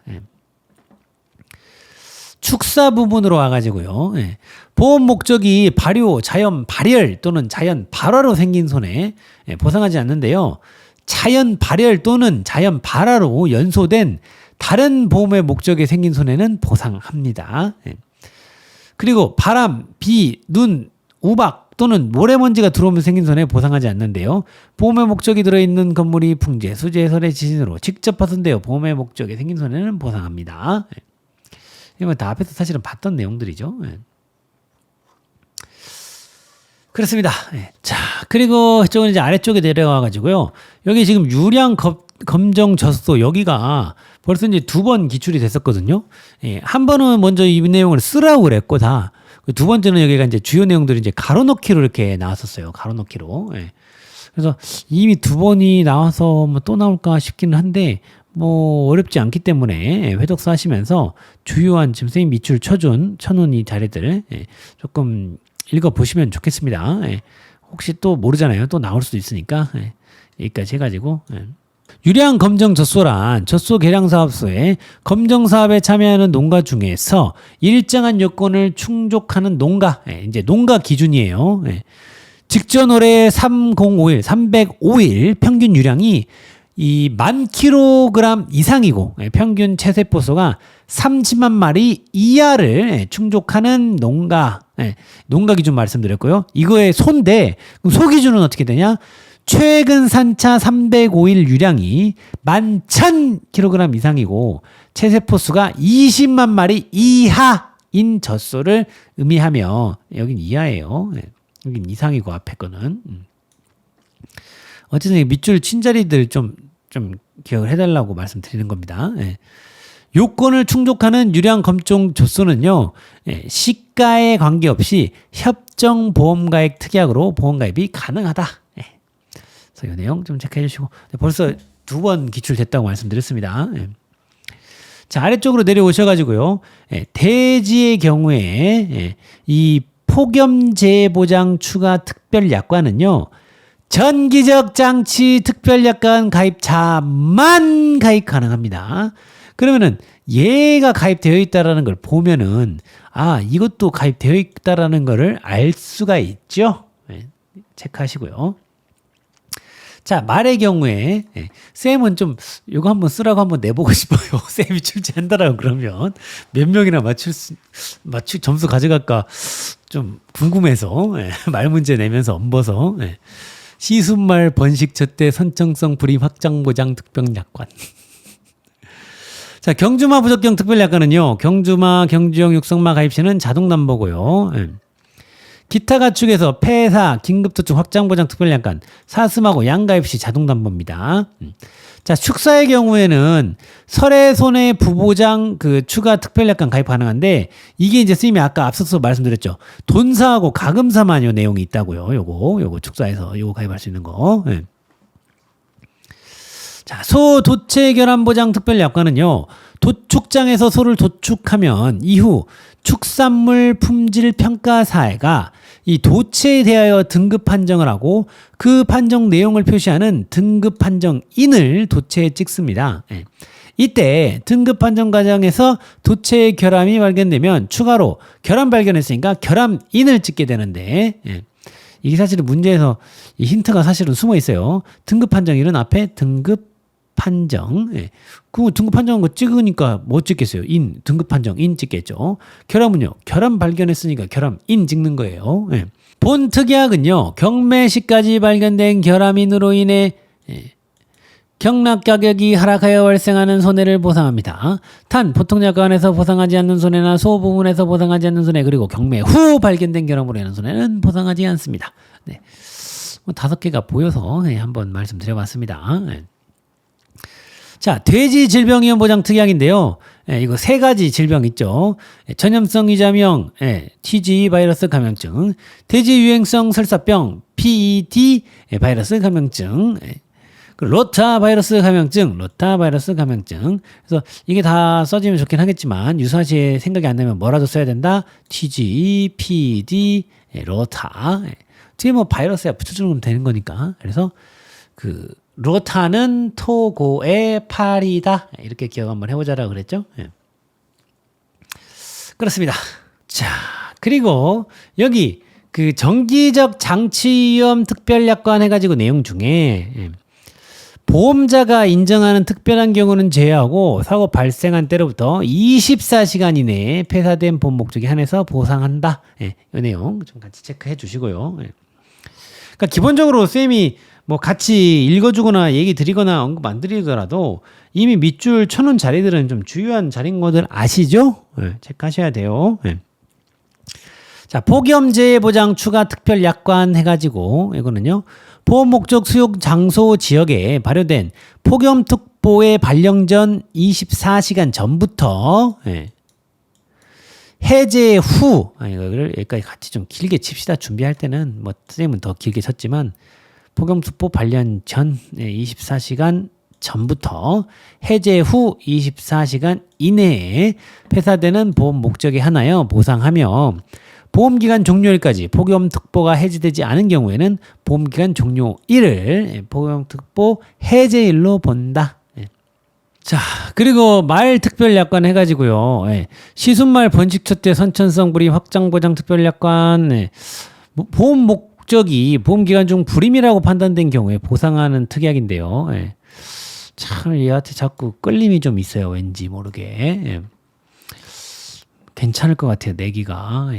축사 부분으로 와가지고요. 예. 보험 목적이 발효, 자연 발열 또는 자연 발화로 생긴 손해 보상하지 않는데요. 자연 발열 또는 자연 발화로 연소된 다른 보험의 목적에 생긴 손해는 보상합니다. 예. 그리고 바람, 비, 눈, 우박 또는 모래먼지가 들어오면 생긴 손해 보상하지 않는데요. 보험의 목적이 들어있는 건물이 풍재, 수재, 설해, 지진으로 직접 파손되어 보험의 목적에 생긴 손해는 보상합니다. 예. 이건 다 앞에서 사실은 봤던 내용들이죠. 예. 그렇습니다. 예. 자, 그리고 이쪽은 이제 아래쪽에 내려가 가지고요. 여기 지금 유량 검정 젖소 여기가 벌써 이제 2번 기출이 됐었거든요. 예. 한 번은 먼저 이 내용을 쓰라고 그랬고 두 번째는 여기가 이제 주요 내용들이 이제 가로넣기로 이렇게 나왔었어요. 가로넣기로. 예. 그래서 이미 2번이 나와서 뭐 또 나올까 싶기는 한데 뭐 어렵지 않기 때문에 회독사 하시면서 주요한 지금 선생님 밑줄 쳐놓은 이 자리들 조금 읽어보시면 좋겠습니다. 혹시 또 모르잖아요. 또 나올 수도 있으니까 여기까지 해가지고 유량 검정 젖소란 젖소 개량 사업소에 검정 사업에 참여하는 농가 중에서 일정한 요건을 충족하는 농가 이제 농가 기준이에요. 직전 올해 305일 평균 유량이 이 10,000kg 이상이고 평균 체세포수가 30만 마리 이하를 충족하는 농가 기준 말씀드렸고요. 이거의 소인데 소 기준은 어떻게 되냐? 최근 산차 305일 유량이 11,000kg 이상이고 체세포수가 20만 마리 이하인 젖소를 의미하며 여긴 이하예요. 여긴 이상이고 앞에 거는 어쨌든 밑줄 친자리들 좀 기억을 해달라고 말씀드리는 겁니다. 예. 요건을 충족하는 유량 검정 젖소는요, 시가에 관계없이 협정보험가액 특약으로 보험가입이 가능하다. 예. 그래서 이 내용 좀 체크해 주시고 벌써 2번 기출됐다고 말씀드렸습니다. 예. 자, 아래쪽으로 내려오셔가지고요, 대지의 경우에 이 폭염재보장 추가 특별약관은요, 전기적 장치 특별약관 가입자만 가입 가능합니다. 그러면은 얘가 가입되어 있다라는 걸 보면은 이것도 가입되어 있다라는 거를 알 수가 있죠. 체크하시고요. 자, 말의 경우에 쌤은 좀 이거 한번 쓰라고 한번 내보고 싶어요. 쌤이 출제한다라고 그러면 몇 명이나 맞출 점수 가져갈까 좀 궁금해서 말 문제 내면서 엄버서 시순말 번식 젖대 선청성 불임 확장 보장 특별약관. 자, 경주마 부적격 특별약관은요. 경주마, 경주용 육성마 가입 시는 자동 담보고요. 기타 가축에서 폐사, 긴급도축 확장 보장 특별약관, 사슴하고 양 가입 시 자동 담보입니다. 자, 축사의 경우에는 설의 손해 부보장 추가 특별약관 가입 가능한데 이게 이제 선생님이 아까 앞서서 말씀드렸죠. 돈사하고 가금사만 요 내용이 있다고요. 요거 축사에서 요거 가입할 수 있는 거. 자, 소 도체 결함 보장 특별약관은요. 도축장에서 소를 도축하면 이후 축산물 품질 평가사회가 이 도체에 대하여 등급 판정을 하고 그 판정 내용을 표시하는 등급 판정인을 도체에 찍습니다. 예. 이때 등급 판정 과정에서 도체의 결함이 발견되면 추가로 결함 발견했으니까 결함인을 찍게 되는데, 예. 이게 사실은 문제에서 이 힌트가 사실은 숨어 있어요. 등급 판정인은 앞에 등급 판정, 예. 그 등급 판정한 거 찍으니까 뭐 찍겠어요? 등급 판정 인 찍겠죠. 결함은요, 결함 발견했으니까 결함인 찍는 거예요. 예. 본 특약은요, 경매 시까지 발견된 결함인으로 인해 경락 가격이 하락하여 발생하는 손해를 보상합니다. 단 보통약관에서 보상하지 않는 손해나 소부분에서 보상하지 않는 손해, 그리고 경매 후 발견된 결함으로 인한 손해는 보상하지 않습니다. 네. 5개가 보여서 한번 말씀드려봤습니다. 네. 자, 돼지 질병위험 보장 특약인데요. 이거 3가지 질병 있죠. 전염성 위자명, TG 바이러스 감염증, 돼지 유행성 설사병, PED 바이러스 감염증, 로타 바이러스 감염증. 그래서 이게 다 써지면 좋긴 하겠지만 유사시에 생각이 안 나면 뭐라도 써야 된다. TG, PED, 로타. 뒤에 뭐 바이러스야 붙여주면 되는 거니까. 그래서 그 로타는 토고의 파리다. 이렇게 기억 한번 해보자라고 그랬죠. 예. 그렇습니다. 자, 그리고 여기 그 정기적 장치위험 특별약관 해가지고 내용 중에 보험자가 인정하는 특별한 경우는 제외하고 사고 발생한 때로부터 24시간 이내에 폐사된 보험 목적에 한해서 보상한다. 이 내용 좀 같이 체크해 주시고요. 그러니까 기본적으로 쌤이 뭐 같이 읽어주거나 얘기 드리거나 언급 안 드리더라도 이미 밑줄 쳐놓은 자리들은 좀 주요한 자리인 것들 아시죠? 체크하셔야 돼요. 자, 폭염재해보장 추가 특별약관 해가지고 이거는요, 보험 목적 수용 장소 지역에 발효된 폭염특보의 발령 전 24시간 전부터 해제 후, 이거를 여기까지 같이 좀 길게 칩시다. 준비할 때는 뭐 선생님은 더 길게 쳤지만 폭염특보 발령 전 24시간 전부터 해제 후 24시간 이내에 폐사되는 보험 목적에 한하여 보상하며 보험기간 종료일까지 폭염특보가 해제되지 않은 경우에는 보험기간 종료일을 폭염특보 해제일로 본다. 자, 그리고 말 특별약관 해가지고요. 시순말 번식초대 선천성 불임 확장보장 특별약관, 보험 목적이 보험기간 중 불임이라고 판단된 경우에 보상하는 특약인데요. 참 얘한테 자꾸 끌림이 좀 있어요. 왠지 모르게. 괜찮을 것 같아요. 내기가.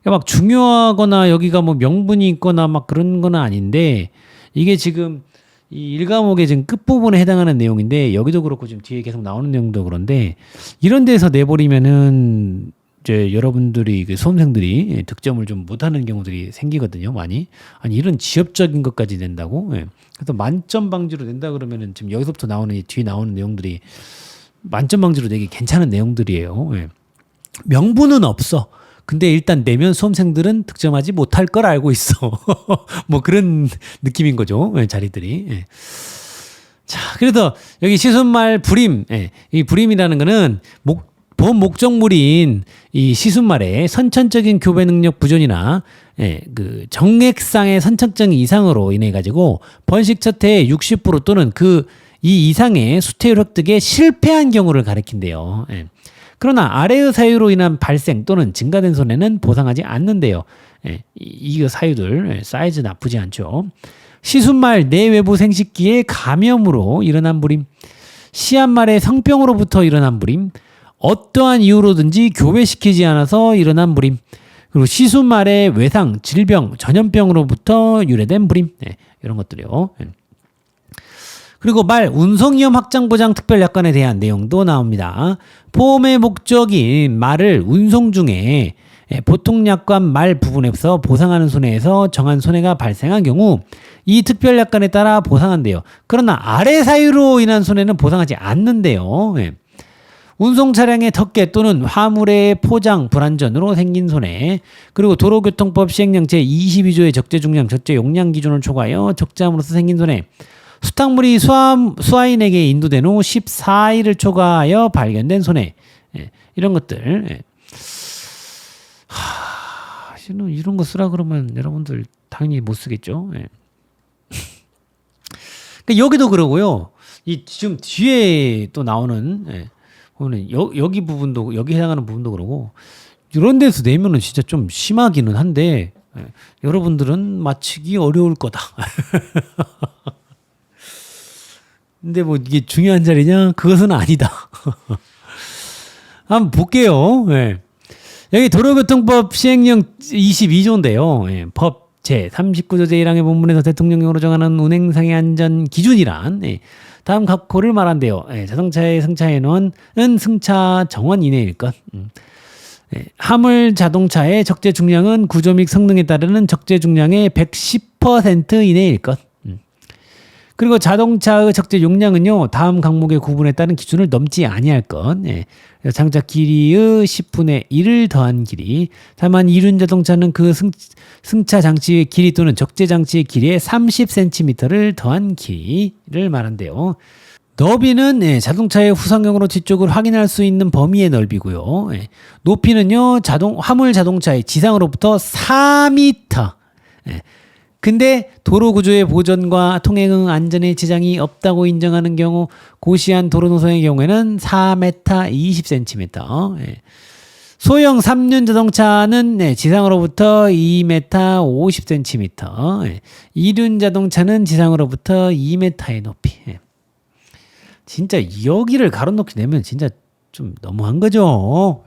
막 중요하거나 여기가 뭐 명분이 있거나 막 그런 건 아닌데, 이게 지금 이 1과목의 지금 끝부분에 해당하는 내용인데, 여기도 그렇고 지금 뒤에 계속 나오는 내용도 그런데, 이런 데서 내버리면은 이제 여러분들이 그 수험생들이 득점을 좀 못하는 경우들이 생기거든요. 많이. 아니 이런 지엽적인 것까지 낸다고. 그래서 만점 방지로 낸다 그러면은 지금 여기서부터 나오는 이 뒤에 나오는 내용들이 만점 방지로 내기 괜찮은 내용들이에요. 명분은 없어. 근데 일단 내면 수험생들은 득점하지 못할 걸 알고 있어. 뭐 그런 느낌인 거죠. 자리들이. 자, 그래서 여기 시순말 불임. 이 불임이라는 거는 보험 목적물인 이 시순말의 선천적인 교배 능력 부존이나 그 정액상의 선천적 이상으로 인해 가지고 번식 첫 해의 60% 또는 이 이상의 수태율 획득에 실패한 경우를 가리킨대요. 그러나 아래의 사유로 인한 발생 또는 증가된 손해는 보상하지 않는데요. 이 사유들 사이즈 나쁘지 않죠. 시순말 내외부 생식기의 감염으로 일어난 불임, 시한말의 성병으로부터 일어난 불임, 어떠한 이유로든지 교배시키지 않아서 일어난 불임, 그리고 시순말의 외상, 질병, 전염병으로부터 유래된 불임, 이런 것들이요. 그리고 말 운송위험 확장보장 특별약관에 대한 내용도 나옵니다. 보험의 목적인 말을 운송 중에 보통약관 말 부분에서 보상하는 손해에서 정한 손해가 발생한 경우 이 특별약관에 따라 보상한대요. 그러나 아래 사유로 인한 손해는 보상하지 않는데요. 운송 차량의 덮개 또는 화물의 포장 불안전으로 생긴 손해, 그리고 도로교통법 시행령 제22조의 적재 중량, 적재 용량 기준을 초과하여 적재함으로써 생긴 손해, 수탁물이 수하인에게 인도된 후 14일을 초과하여 발견된 손해, 이런 것들. 지금 이런 거 쓰라 그러면 여러분들 당연히 못 쓰겠죠. 예. 그러니까 여기도 그러고요. 이 지금 뒤에 또 나오는 보면 여기 부분도 여기 해당하는 부분도 그러고 이런 데서 내면은 진짜 좀 심하기는 한데 여러분들은 맞히기 어려울 거다. 근데 뭐 이게 중요한 자리냐? 그것은 아니다. 한번 볼게요. 여기 도로교통법 시행령 22조인데요. 법 제39조 제1항의 본문에서 대통령령으로 정하는 운행상의 안전 기준이란 다음 각호를 말한대요. 자동차의 승차인원은 승차 정원 이내일 것. 화물 자동차의 적재 중량은 구조 및 성능에 따르는 적재 중량의 110% 이내일 것. 그리고 자동차의 적재 용량은요 다음 항목의 구분에 따른 기준을 넘지 아니할 것. 장착 길이의 10분의 1을 더한 길이. 다만 이륜 자동차는 그 승차 장치의 길이 또는 적재 장치의 길이의 30cm를 더한 길이를 말한대요. 너비는 자동차의 후상경으로 뒤쪽을 확인할 수 있는 범위의 넓이고요. 높이는요 화물 자동차의 지상으로부터 4m. 근데 도로 구조의 보전과 통행 안전에 지장이 없다고 인정하는 경우 고시한 도로 노선의 경우에는 4m 20cm. 소형 3륜 자동차는 지상으로부터 2m 50cm. 2륜 자동차는 지상으로부터 2m의 높이. 진짜 여기를 가로놓기 내면 진짜 좀 너무한 거죠.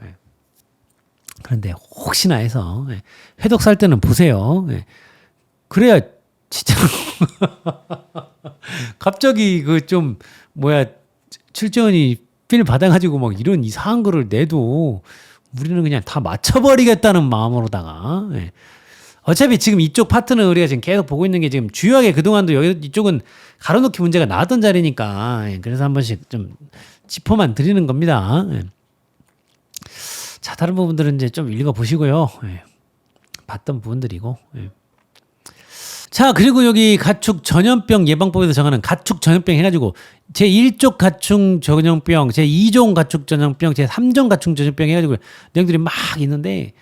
그런데 혹시나 해서 회독 살 때는 보세요. 그래야 진짜 갑자기 그 좀 출전이 필 받아가지고 막 이런 이상한 거를 내도 우리는 그냥 다 맞춰버리겠다는 마음으로다가 어차피 지금 이쪽 파트는 우리가 지금 계속 보고 있는 게 지금 주요하게 그동안도 여기 이쪽은 가로놓기 문제가 나왔던 자리니까 그래서 한 번씩 좀 짚어만 드리는 겁니다. 자, 다른 부분들은 이제 좀 읽어보시고요. 봤던 부분들이고. 자, 그리고 여기 가축 전염병 예방법에서 정하는 가축 전염병 해가지고 제1종 가축 전염병, 제2종 가축 전염병, 제3종 가축 전염병 해가지고 내용들이 막 있는데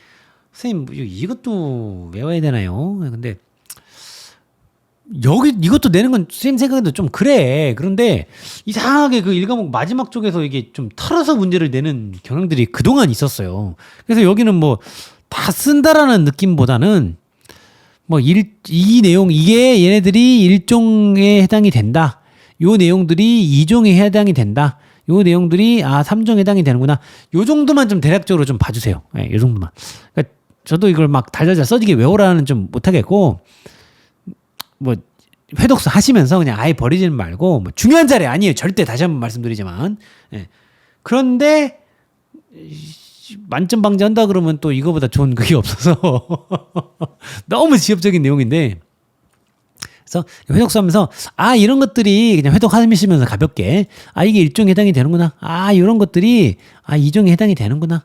선생님 이것도 외워야 되나요? 근데 여기 이것도 내는 건 선생님 생각에도 좀 그래. 그런데 이상하게 그 1과목 마지막 쪽에서 이게 좀 털어서 문제를 내는 경향들이 그동안 있었어요. 그래서 여기는 뭐 다 쓴다라는 느낌보다는 이 내용, 이게 얘네들이 1종에 해당이 된다. 요 내용들이 2종에 해당이 된다. 요 내용들이 3종에 해당이 되는구나. 요 정도만 좀 대략적으로 좀 봐주세요. 요 정도만. 그러니까 저도 이걸 막 달달달 써지게 외우라는 좀 못하겠고, 회독서 하시면서 그냥 아예 버리지는 말고, 중요한 자리 아니에요. 절대 다시 한번 말씀드리지만. 그런데, 만점 방지한다 그러면 또 이거보다 좋은 그게 없어서 너무 지엽적인 내용인데 그래서 회독서 하면서 이런 것들이 그냥 회독하시면서 가볍게 이게 일종에 해당이 되는구나 이런 것들이 이종에 해당이 되는구나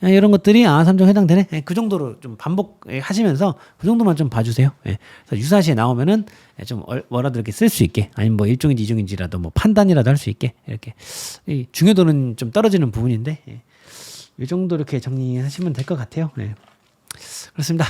이런 것들이 3종 해당되네 그 정도로 좀 반복하시면서 그 정도만 좀 봐주세요. 그래서 유사시에 나오면은 좀 뭐라도 이렇게 쓸 수 있게 아니면 뭐 일종인지 이종인지라도 뭐 판단이라도 할 수 있게 이렇게 중요도는 좀 떨어지는 부분인데 이 정도 이렇게 정리하시면 될 것 같아요. 그렇습니다.